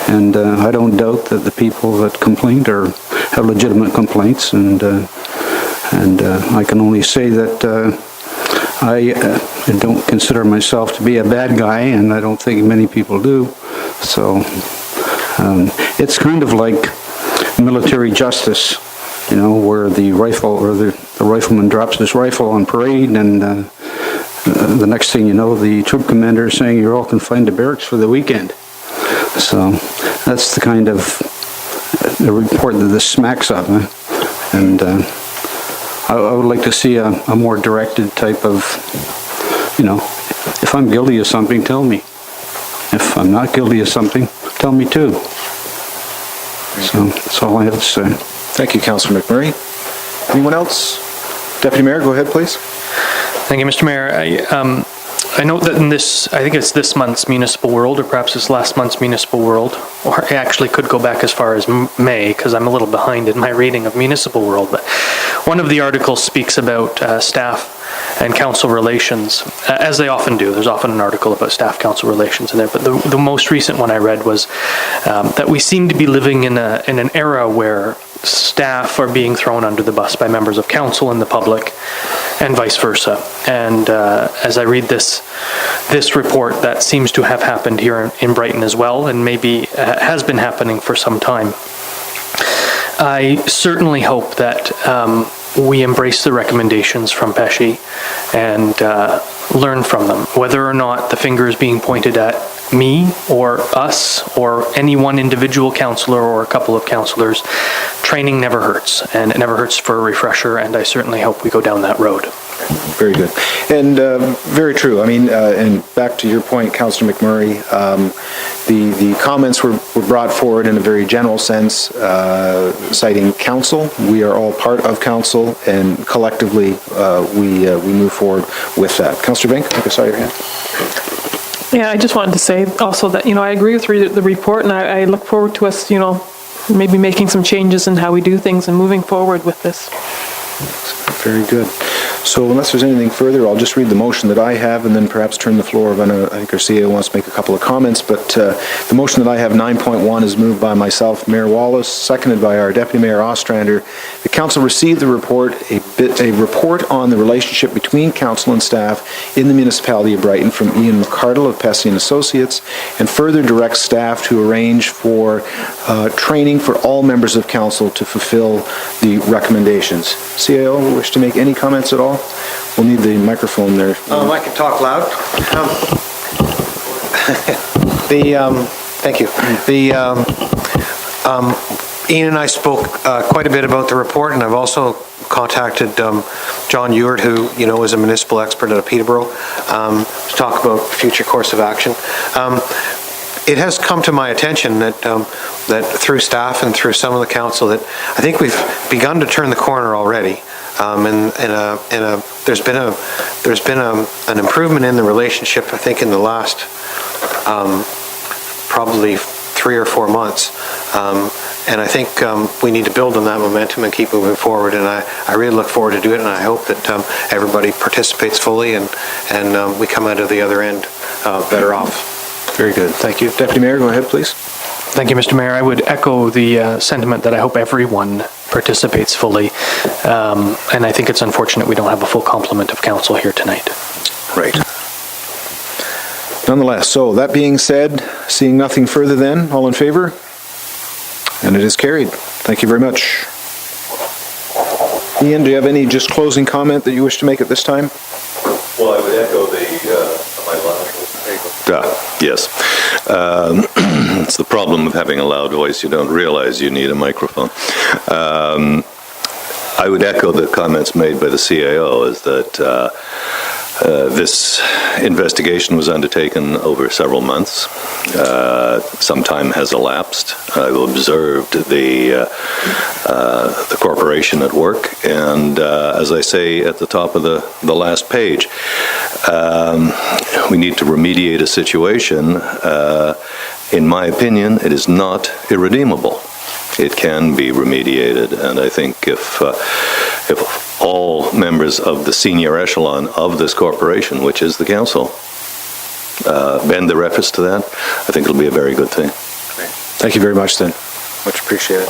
and I don't doubt that the people that complained have legitimate complaints, and I can only say that I don't consider myself to be a bad guy, and I don't think many people do. So it's kind of like military justice, you know, where the rifle or the rifleman drops his rifle on parade, and the next thing you know, the troop commander is saying you're all confined to barracks for the weekend. So that's the kind of the report that this smacks of, and I would like to see a more directed type of, you know, if I'm guilty of something, tell me. If I'm not guilty of something, tell me too. So that's all I have to say. Thank you, Councillor McMurray. Anyone else? Deputy Mayor, go ahead, please. Thank you, Mr. Mayor. I note that in this, I think it's this month's Municipal World, or perhaps it's last month's Municipal World, or I actually could go back as far as May, because I'm a little behind in my reading of Municipal World, but one of the articles speaks about staff and council relations, as they often do. There's often an article about staff-council relations in there, but the most recent one I read was that we seem to be living in an era where staff are being thrown under the bus by members of council and the public, and vice versa. And as I read this report, that seems to have happened here in Brighton as well, and maybe has been happening for some time. I certainly hope that we embrace the recommendations from PESI and learn from them. Whether or not the finger is being pointed at me or us or any one individual councillor or a couple of councillors, training never hurts, and it never hurts for a refresher, and I certainly hope we go down that road. Very good. And very true. I mean, and back to your point, Councillor McMurray, the comments were brought forward in a very general sense, citing council. We are all part of council, and collectively we move forward with that. Councillor Bink, I think I saw your hand. Yeah, I just wanted to say also that, you know, I agree with the report, and I look forward to us, you know, maybe making some changes in how we do things and moving forward with this. Very good. So unless there's anything further, I'll just read the motion that I have and then perhaps turn the floor. I think our CEO wants to make a couple of comments, but the motion that I have, 9.1, is moved by myself, Mayor Wallace, seconded by our Deputy Mayor Ostrander. The Council received the report, a report on the relationship between Council and staff in the municipality of Brighton from Ian McCardle of PESI and Associates, and further directs staff to arrange for training for all members of Council to fulfill the recommendations. CAO, wish to make any comments at all? We'll need the microphone there. I can talk loud. Thank you. Ian and I spoke quite a bit about the report, and I've also contacted John Ewart, who is a municipal expert out of Peterborough, to talk about future course of action. it has come to my attention that that through staff and through some of the council that I think we've begun to turn the corner already. There's been an improvement in the relationship, I think, in the last probably 3 or 4 months. And I think we need to build on that momentum and keep moving forward. And I really look forward to doing it. And I hope that everybody participates fully and we come out of the other end better off. Very good. Thank you. Deputy Mayor, go ahead, please. Thank you, Mr. Mayor. I would echo the sentiment that I hope everyone participates fully. And I think it's unfortunate we don't have a full complement of council here tonight. Right. Nonetheless, so that being said, seeing nothing further then, all in favor? And it is carried. Thank you very much. Ian, do you have any just closing comment that you wish to make at this time? Well, I would echo yes. It's the problem of having a loud voice. You don't realize you need a microphone. I would echo the comments made by the CAO is that this investigation was undertaken over several months. Some time has elapsed. I've observed the corporation at work, and as I say at the top of the last page, we need to remediate a situation. In my opinion, it is not irredeemable. It can be remediated, and I think if all members of the senior echelon of this corporation, which is the council, bend their efforts to that, I think it'll be a very good thing. Thank you very much, then. Much appreciated.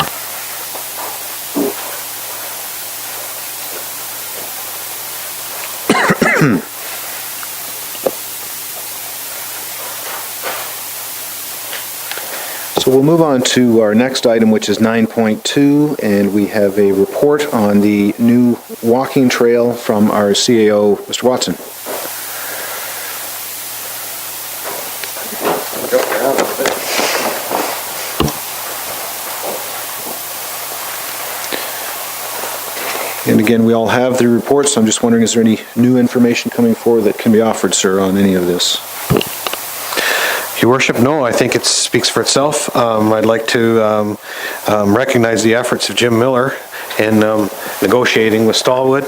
So we'll move on to our next item, which is 9.2, and we have a report on the new walking trail from our CAO, Mr. Watson. And again, we all have the report, so I'm just wondering, is there any new information coming forward that can be offered, sir, on any of this? Your Worship, no, I think it speaks for itself. I'd like to recognize the efforts of Jim Miller in negotiating with Stallwood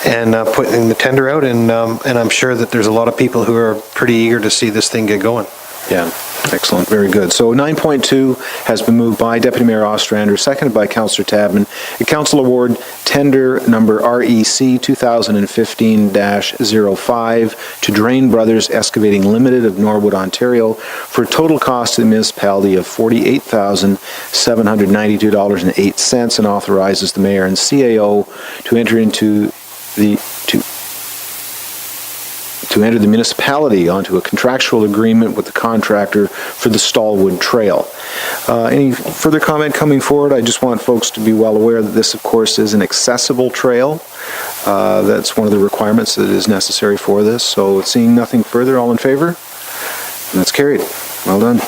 and putting the tender out, and I'm sure that there's a lot of people who are pretty eager to see this thing get going. Yeah, excellent, very good. So 9.2 has been moved by Deputy Mayor Ostrander, seconded by Councillor Tabman. A council award tender number REC 2015-05 to Drain Brothers Excavating Limited of Norwood, Ontario, for a total cost to the municipality of $48,792.08, and authorizes the mayor and CAO to enter into the municipality onto a contractual agreement with the contractor for the Stallwood Trail. Any further comment coming forward? I just want folks to be well aware that this, of course, is an accessible trail. That's one of the requirements that is necessary for this. So seeing nothing further, all in favor? And that's carried. Well done.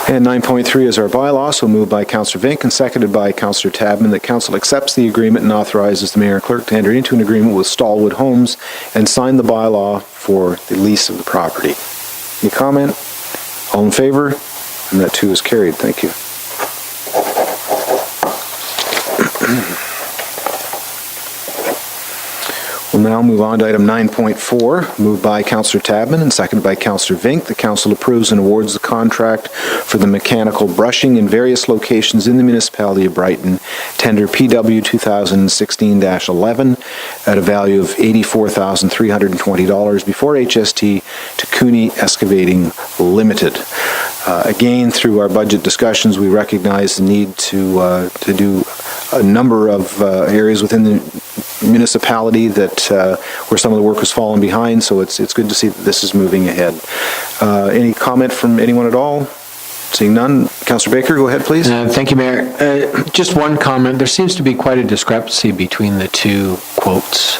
And 9.3 is our bylaw, so moved by Councillor Vink and seconded by Councillor Tabman, that Council accepts the agreement and authorizes the Mayor and Clerk to enter into an agreement with Stallwood Homes and sign the bylaw for the lease of the property. Any comment? All in favor? And that too is carried. Thank you. We'll now move on to item 9.4, moved by Councillor Tabman and seconded by Councillor Vink. The Council approves and awards the contract for the mechanical brushing in various locations in the municipality of Brighton, tender PW 2016-11, at a value of $84,320 before HST to Cooney Excavating Limited. Again, through our budget discussions, we recognize the need to do a number of areas within the municipality that where some of the work was falling behind, so it's good to see that this is moving ahead. Any comment from anyone at all? Seeing none, Councillor Baker, go ahead, please. Thank you, Mayor. Just one comment. There seems to be quite a discrepancy between the two quotes.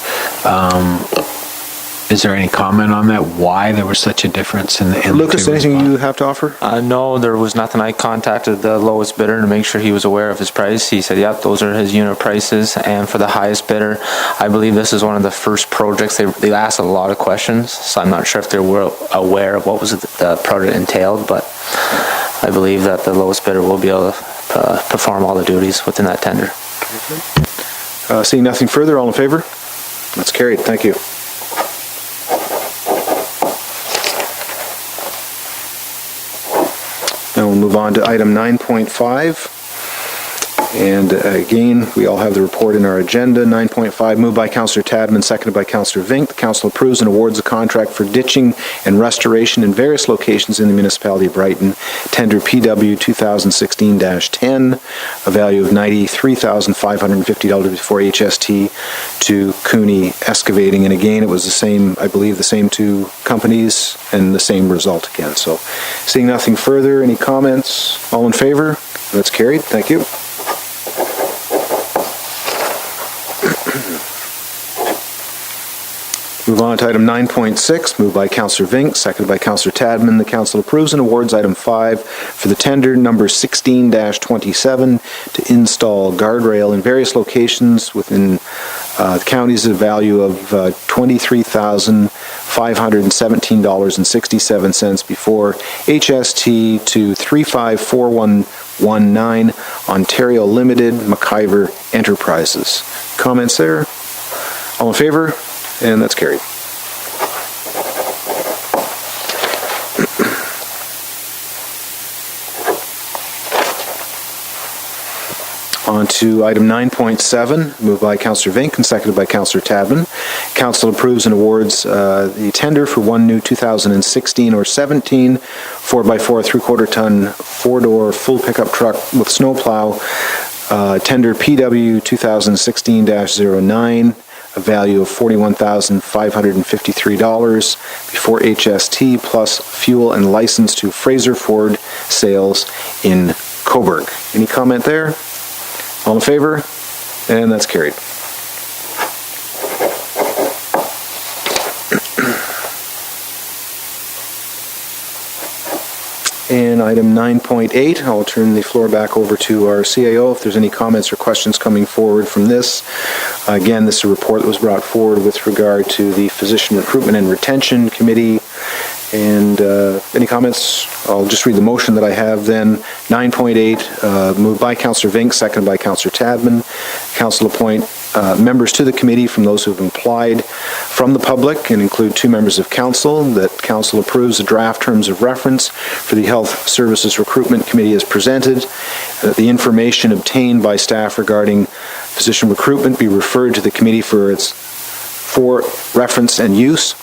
Is there any comment on that? Why there was such a difference in the Lucas, two anything responses? you have to offer? No, there was nothing. I contacted the lowest bidder to make sure he was aware of his price. He said, yep, those are his unit prices. And for the highest bidder, I believe this is one of the first projects. They asked a lot of questions, so I'm not sure if they were aware of what was the project entailed, but I believe that the lowest bidder will be able to perform all the duties within that tender. Seeing nothing further, all in favor? That's carried. Thank you. Now we'll move on to item 9.5. And again, we all have the report in our agenda. 9.5, moved by Councillor Tadman, seconded by Councillor Vink. The council approves and awards a contract for ditching and restoration in various locations in the municipality of Brighton. Tender PW 2016-10, a value of $93,550 before HST to Cooney Excavating. And again, it was the same, I believe, the same two companies and the same result again. So seeing nothing further, any comments? All in favor? That's carried. Thank you. Move on to item 9.6, moved by Councillor Vink, seconded by Councillor Tadman. The council approves and awards item 5 for the tender number 16-27 to install guardrail in various locations within the counties at a value of $23,517.67 before HST to 354119 Ontario Limited, McIver Enterprises. Comments there? All in favor? And that's carried. On to item 9.7, moved by Councillor Vink and seconded by Councillor Tadman. Council approves and awards the tender for one new 2016 or 17 4x4 3/4 ton 4-door full pickup truck with snowplow. Tender PW 2016-09. A value of $41,553 before HST plus fuel and license to Fraser Ford Sales in Cobourg. Any comment there? All in favor? And that's carried. And item 9.8, I'll turn the floor back over to our CAO if there's any comments or questions coming forward from this. Again, this is a report that was brought forward with regard to the Physician Recruitment and Retention Committee. And any comments? I'll just read the motion that I have then. 9.8, moved by Councillor Vink, seconded by Councillor Tadman. Council appoint members to the committee from those who have applied from the public and include 2 members of council. That council approves the draft terms of reference for the Health Services Recruitment Committee as presented. The information obtained by staff regarding physician recruitment be referred to the committee for reference and use,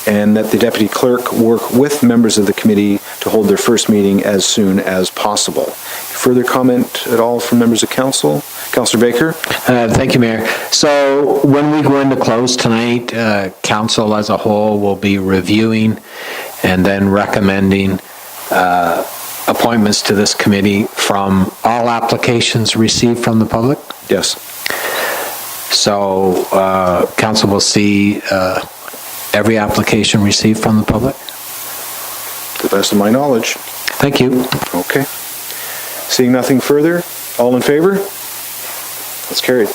and that the deputy clerk work with members of the committee to hold their first meeting as soon as possible. Further comment at all from members of council? Councillor Baker? Thank you, Mayor. So when we go into close tonight, council as a whole will be reviewing and then recommending appointments to this committee from all applications received from the public? Yes. So council will see every application received from the public? To the best of my knowledge. Thank you. Okay. Seeing nothing further, all in favor? That's carried.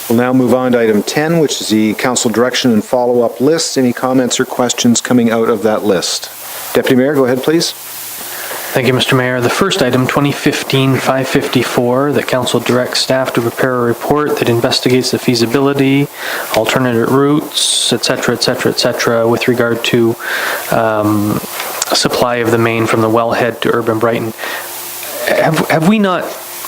We'll now move on to item 10, which is the council direction and follow-up list. Any comments or questions coming out of that list? Deputy Mayor, go ahead, please. Thank you, Mr. Mayor. The first item, 2015-554, the council directs staff to prepare a report that investigates the feasibility, alternative routes, et cetera, with regard to supply of the main from the wellhead to urban Brighton. Have we not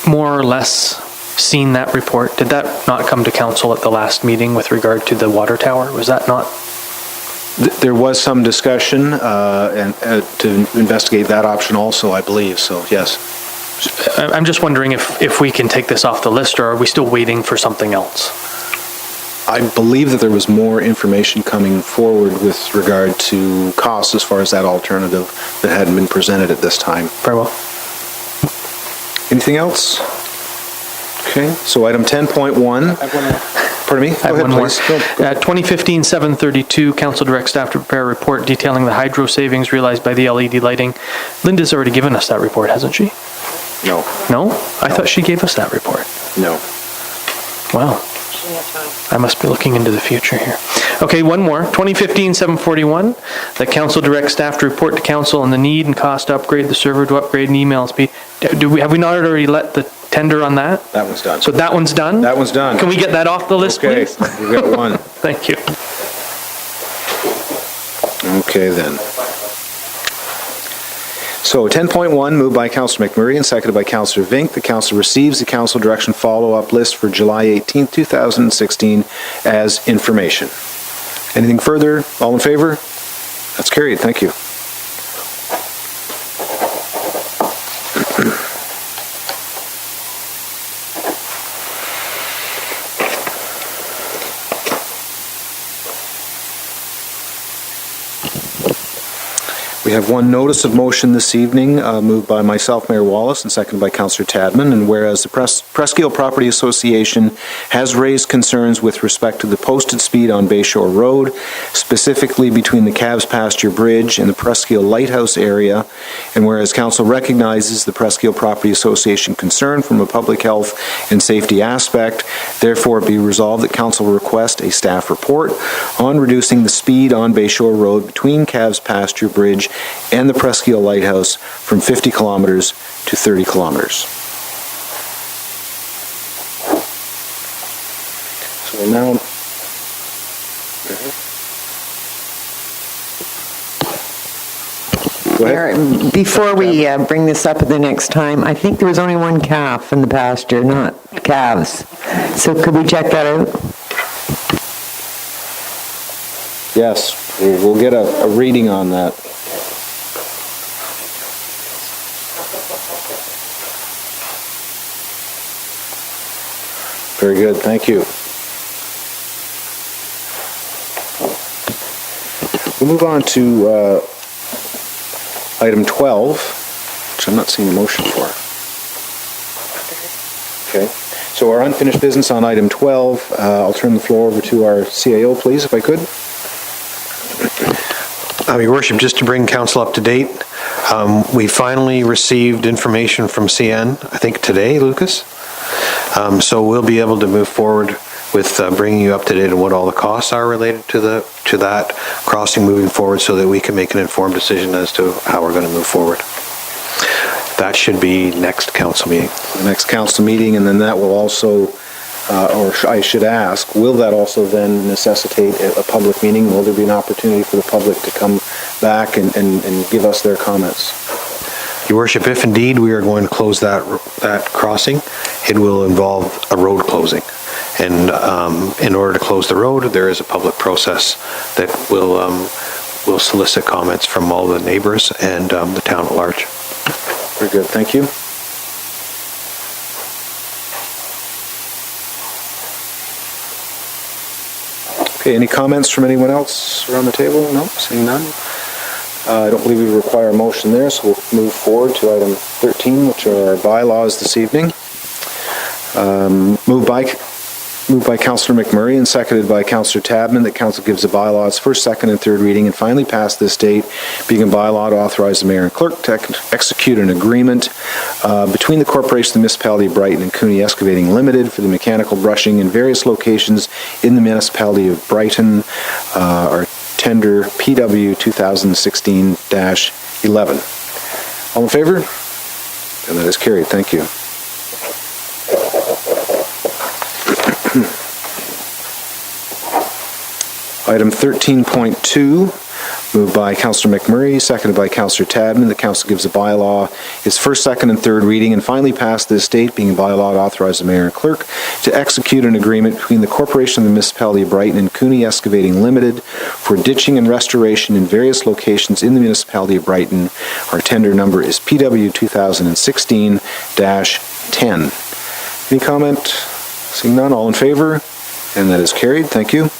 more or less seen that report? Did that not come to council at the last meeting with regard to the water tower? Was that not? There was some discussion and to investigate that option also, I believe, so yes. I'm just wondering if we can take this off the list, or are we still waiting for something else? I believe that there was more information coming forward with regard to costs as far as that alternative that hadn't been presented at this time. Very well. Anything else? Okay, so item 10.1. Pardon me? I have one more. 2015-732, council directs staff to prepare a report detailing the hydro savings realized by the LED lighting. Linda's already given us that report, hasn't she? No. No? I thought she gave us that report. No. Wow. I must be looking into the future here. Okay, one more. 2015-741, the council directs staff to report to council on the need and cost to upgrade the server to upgrade and email speed. Have we not already let the tender on that? That one's done. So that one's done? That one's done. Can we get that off the list, Okay, please? you got one. Thank you. Okay, then. So 10.1, moved by Councillor McMurray and seconded by Councillor Vink. The council receives the council direction follow-up list for July 18, 2016 as information. Anything further? All in favor? That's carried. Thank you. We have one notice of motion this evening, moved by myself, Mayor Wallace, and seconded by Councillor Tadman. And whereas the Presqu'île Property Association has raised concerns with respect to the posted speed on Bayshore Road, specifically between the Calves Pasture Bridge and the Presqu'île Lighthouse area, and whereas Council recognizes the Presqu'île Property Association concern from a public health and safety aspect, therefore be resolved that Council request a staff report on reducing the speed on Bayshore Road between Calves Pasture Bridge and the Presqu'île Lighthouse from 50 kilometers to 30 kilometers. So we'll now... Go ahead. Mayor, before we bring this up at the next time, I think there was only one calf in the pasture, not calves. So could we check that out? Yes, we'll get a reading on that. Very good, thank you. We'll move on to item 12, which I'm not seeing a motion for. Okay, so our unfinished business on item 12, I'll turn the floor over to our CAO, please, if I could. Your Worship, just to bring council up to date, we finally received information from CN, I think today, Lucas. So we'll be able to move forward with bringing you up to date on what all the costs are related to that crossing moving forward, so that we can make an informed decision as to how we're going to move forward. That should be next council meeting. The next council meeting, and then that will also, I should ask, will that also then necessitate a public meeting? Will there be an opportunity for the public to come back and give us their comments? Your Worship, if indeed we are going to close that crossing, it will involve a road closing. And in order to close the road, there is a public process that will solicit comments from all the neighbors and the town at large. Very good, thank you. Okay, any comments from anyone else around the table? No, seeing none. I don't believe we require a motion there, so we'll move forward to item 13, which are our bylaws this evening. Moved by Councillor McMurray and seconded by Councillor Tadman that Council gives the bylaws first, second, and third reading and finally pass this date, being a bylaw to authorize the mayor and clerk to execute an agreement between the corporation of the municipality of Brighton and Cooney Excavating Limited for the mechanical brushing in various locations in the municipality of Brighton. Our tender PW 2016-11. All in favor? And that is carried. Thank you. Item 13.2, moved by Councillor McMurray, seconded by Councillor Tadman. The council gives a bylaw its first, second, and third reading and finally pass this date, being a bylaw to authorize the mayor and clerk to execute an agreement between the corporation of the municipality of Brighton and Cooney Excavating Limited for ditching and restoration in various locations in the municipality of Brighton. Our tender number is PW 2016-10. Any comment? Seeing none, all in favor? And that is carried. Thank you.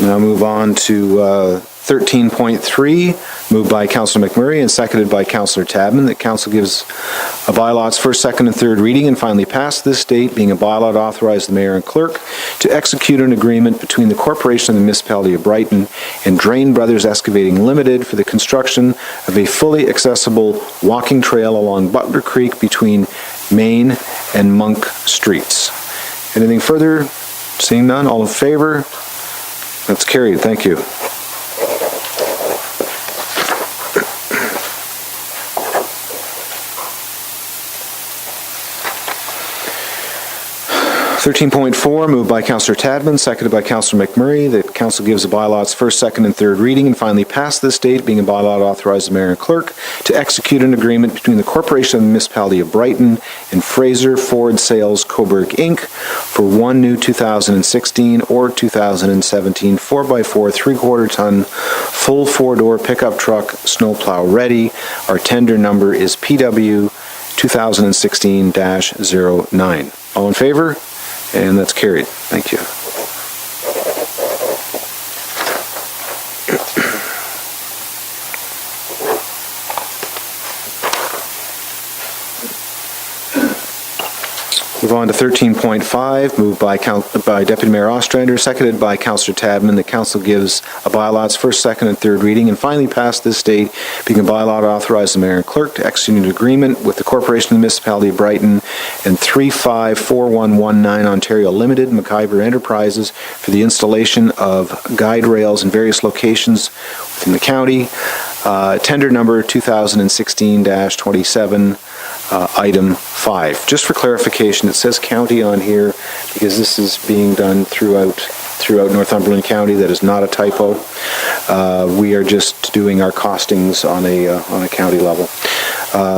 Now move on to 13.3, moved by Councillor McMurray and seconded by Councillor Tabman, that council gives a bylaw its first, second, and third reading and finally pass this date, being a bylaw to authorize the mayor and clerk to execute an agreement between the corporation of the municipality of Brighton and Drain Brothers Excavating Limited for the construction of a fully accessible walking trail along Butler Creek between Main and Monk Streets. Anything further? Seeing none, all in favor? That's carried. Thank you. 13.4, moved by Councillor Tadman, seconded by Councillor McMurray, that council gives the bylaw its first, second, and third reading and finally pass this date, being a bylaw to authorize the mayor and clerk to execute an agreement between the corporation of the municipality of Brighton and Fraser Ford Sales Coburg Inc. for one new 2016 or 2017 4x4 3/4 ton full four-door pickup truck, snowplow ready. Our tender number is PW 2016-09. All in favor? And that's carried. Thank you. Move on to 13.5, moved by Deputy Mayor Ostrander, seconded by Councillor Tadman. The council gives a bylaw its first, second, and third reading and finally pass this date, being a bylaw to authorize the mayor and clerk to execute an agreement with the corporation of the municipality of Brighton and 354119 Ontario Limited, McIver Enterprises, for the installation of guide rails in various locations within the county. Tender number 2016-27. Item 5. Just for clarification, it says county on here because this is being done throughout Northumberland County. That is not a typo. We are just doing our costings on a county level.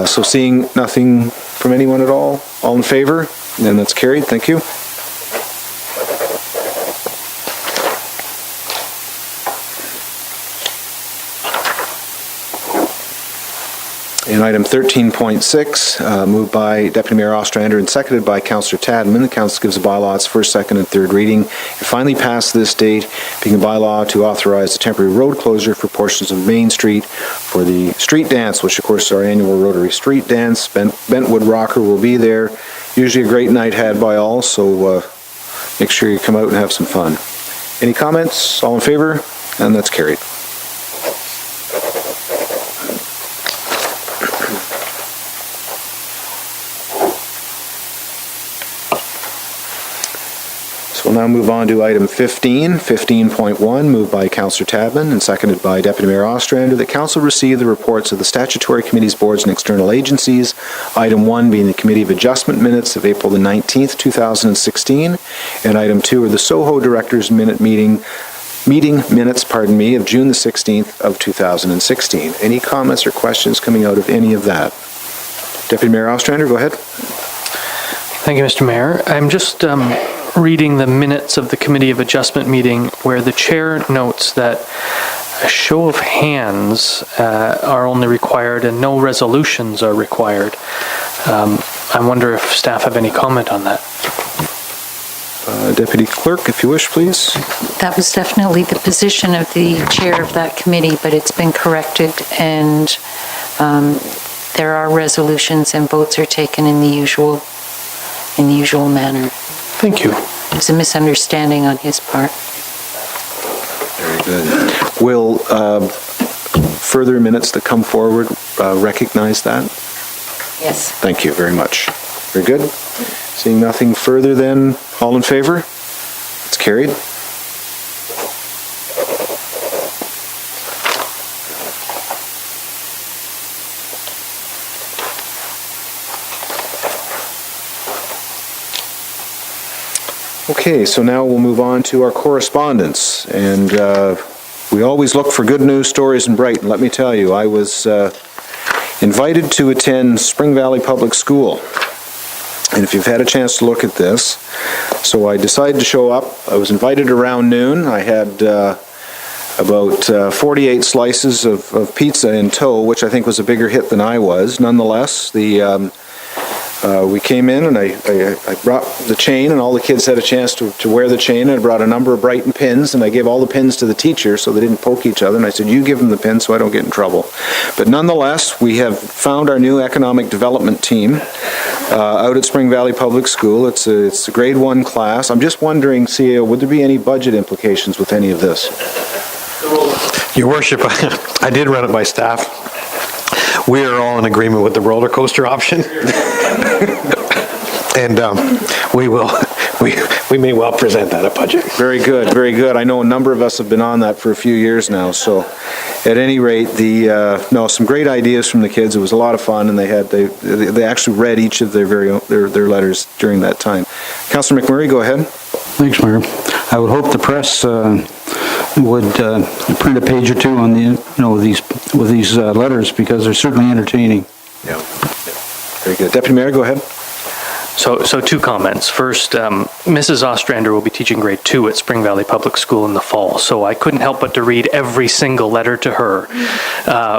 So seeing nothing from anyone at all in favor? Then that's carried. Thank you. In item 13.6, moved by Deputy Mayor Ostrander and seconded by Councillor Tadman, the council gives a bylaw its first, second, and third reading and finally pass this date, being a bylaw to authorize a temporary road closure for portions of Main Street for the street dance, which of course is our annual Rotary Street Dance. Bentwood Rocker will be there. Usually a great night had by all, so make sure you come out and have some fun. Any comments? All in favor? And that's carried. We'll now move on to item 15.1, moved by Councillor Tadman and seconded by Deputy Mayor Ostrander, that council receive the reports of the statutory committees, boards, and external agencies. Item 1 being the Committee of Adjustment minutes of April the 19th, 2016, and item 2 are the SOHO Directors meeting minutes, of June the 16th of 2016. Any comments or questions coming out of any of that? Deputy Mayor Ostrander, go ahead. Thank you, Mr. Mayor. I'm just reading the minutes of the Committee of Adjustment meeting where the chair notes that a show of hands are only required and no resolutions are required. I wonder if staff have any comment on that. Deputy Clerk, if you wish, please. That was definitely the position of the chair of that committee, but it's been corrected, and there are resolutions and votes are taken in the usual manner. Thank you. It's a misunderstanding on his part. Very good. Will further minutes that come forward recognize that? Yes. Thank you very much. Very good. Seeing nothing further, then, all in favor? It's carried. Okay, so now we'll move on to our correspondence. And we always look for good news stories in Brighton. Let me tell you, I was invited to attend Spring Valley Public School. And if you've had a chance to look at this, so I decided to show up. I was invited around noon. I had about 48 slices of pizza in tow, which I think was a bigger hit than I was. Nonetheless, the We came in and I brought the chain, and all the kids had a chance to wear the chain. I brought a number of Brighton pins, and I gave all the pins to the teachers so they didn't poke each other. And I said, you give them the pins so I don't get in trouble. But nonetheless, we have found our new economic development team out at Spring Valley Public School. It's a grade 1 class. I'm just wondering, CEO, would there be any budget implications with any of this? Your Worship, I did run it by staff. We are all in agreement with the roller coaster option. And we may well present that at budget. Very good, very good. I know a number of us have been on that for a few years now, so at any rate, some great ideas from the kids. It was a lot of fun, and they actually read each of their letters during that time. Councillor McMurray, go ahead. Thanks, Mayor. I would hope the press would print a page or two on with these letters, because they're certainly entertaining. Yeah. Very good. Deputy Mayor, go ahead. So 2 comments. First, Mrs. Ostrander will be teaching grade 2 at Spring Valley Public School in the fall, so I couldn't help but to read every single letter to her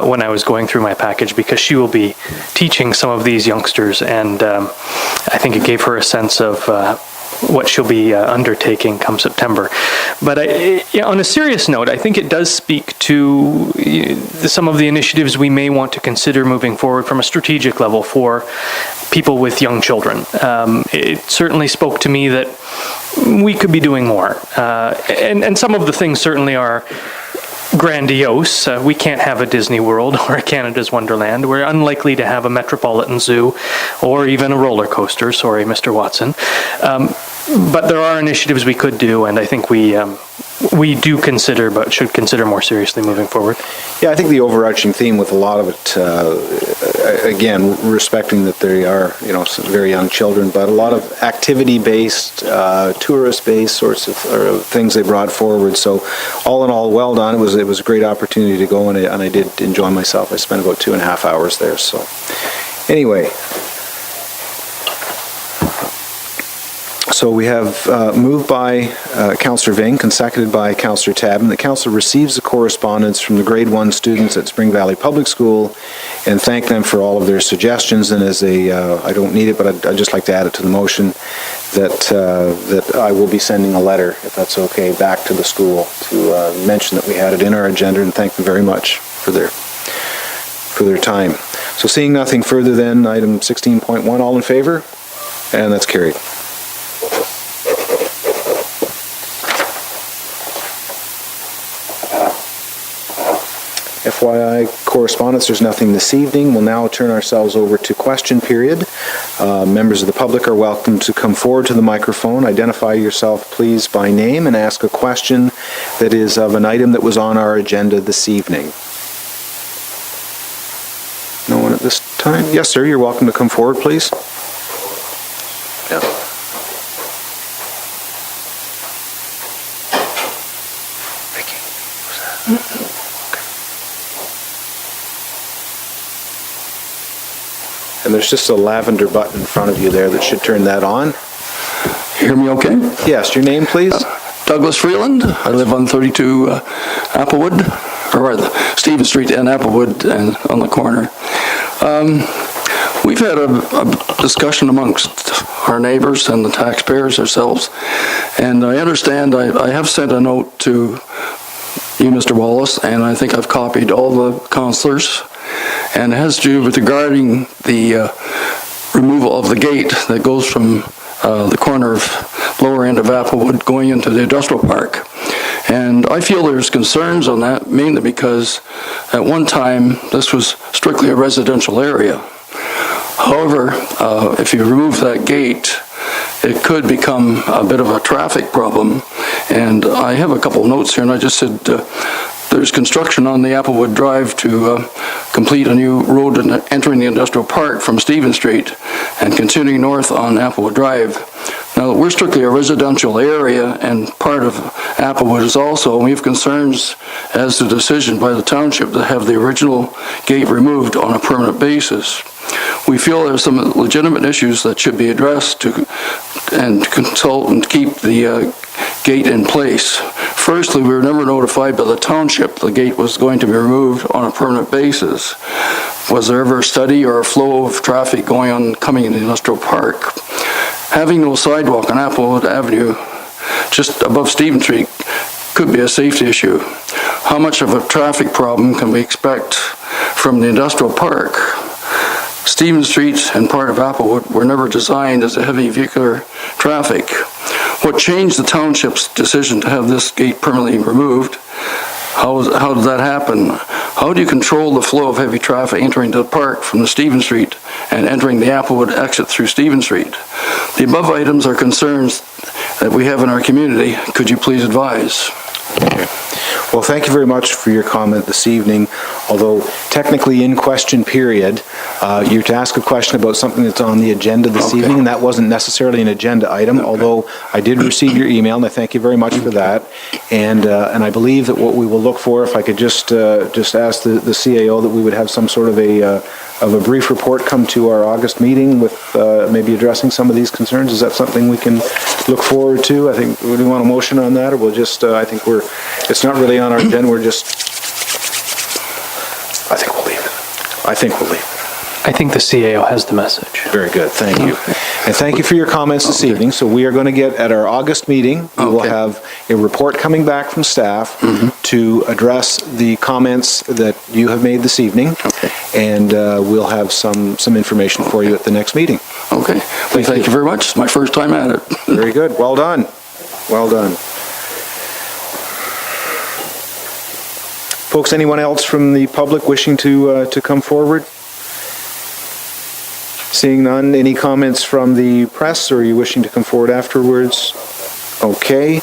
when I was going through my package, because she will be teaching some of these youngsters, and I think it gave her a sense of what she'll be undertaking come September. But on a serious note, I think it does speak to some of the initiatives we may want to consider moving forward from a strategic level for people with young children. It certainly spoke to me that we could be doing more. And some of the things certainly are grandiose. We can't have a Disney World or a Canada's Wonderland. We're unlikely to have a Metropolitan Zoo or even a roller coaster. Sorry, Mr. Watson. But there are initiatives we could do, and I think we do consider, but should consider more seriously moving forward. Yeah, I think the overarching theme with a lot of it, again, respecting that they are, some very young children, but a lot of activity-based, tourist-based sorts of things they brought forward. So, all in all, well done. It was a great opportunity to go, and I did enjoy myself. I spent about 2.5 hours there. So, anyway. So we have moved by Councillor Ving, and seconded by Councillor Tabman. The Council receives the correspondence from the grade 1 students at Spring Valley Public School and thank them for all of their suggestions. And as I don't need it, but I'd just like to add it to the motion that I will be sending a letter, if that's okay, back to the school to mention that we had it in our agenda and thank them very much for their time. So seeing nothing further, then item 16.1, all in favor? And that's carried. FYI correspondence, there's nothing this evening. We'll now turn ourselves over to question period. Members of the public are welcome to come forward to the microphone, identify yourself please by name, and ask a question that is of an item that was on our agenda this evening. No one at this time? Yes, sir, you're welcome to come forward, please. Yeah. Vicky, who's that? And there's just a lavender button in front of you there that should turn that on. Hear me okay? Yes, your name please? Douglas Freeland. I live on 32 Applewood, or Stephen Street and Applewood, and on the corner. We've had a discussion amongst our neighbors and the taxpayers ourselves, and I understand I have sent a note to you, Mr. Wallace, and I think I've copied all the councillors, and it has to do with regarding the removal of the gate that goes from the corner of lower end of Applewood going into the industrial park. And I feel there's concerns on that, mainly because at one time this was strictly a residential area. However, if you remove that gate, it could become a bit of a traffic problem. And I have a couple of notes here, and I just said there's construction on the Applewood Drive to complete a new road entering the industrial park from Stephen Street and continuing north on Applewood Drive. Now, we're strictly a residential area, and part of Applewood is also, and we have concerns as to the decision by the township to have the original gate removed on a permanent basis. We feel there's some legitimate issues that should be addressed and consult and keep the gate in place. Firstly, we were never notified by the township the gate was going to be removed on a permanent basis. Was there ever a study or a flow of traffic going on, coming in the industrial park? Having no sidewalk on Applewood Avenue, just above Stephen Street, could be a safety issue. How much of a traffic problem can we expect from the industrial park? Stephen Street and part of Applewood were never designed as a heavy vehicular traffic. What changed the township's decision to have this gate permanently removed? How did that happen? How do you control the flow of heavy traffic entering the park from the Stephen Street and entering the Applewood exit through Stephen Street? The above items are concerns that we have in our community. Could you please advise? Well, thank you very much for your comment this evening. Although technically in question period, you're to ask a question about something that's on the agenda this evening, and that wasn't necessarily an agenda item, although I did receive your email, and I thank you very much for that. And I believe that what we will look for, if I could just ask the CAO that we would have some sort of a brief report come to our August meeting with maybe addressing some of these concerns. Is that something we can look forward to? I think, do we want a motion on that, or we'll just, I think it's not really on our agenda, I think we'll leave it. I think the CAO has the message. Very good, thank you. And thank you for your comments this evening. So we are going to get, at our August meeting, we will have a report coming back from staff to address the comments that you have made this evening. And we'll have some information for you at the next meeting. Okay. Thank you very much. It's my first time at it. Very good. Well done. Well done. Folks, anyone else from the public wishing to come forward? Seeing none, any comments from the press, or are you wishing to come forward afterwards? Okay.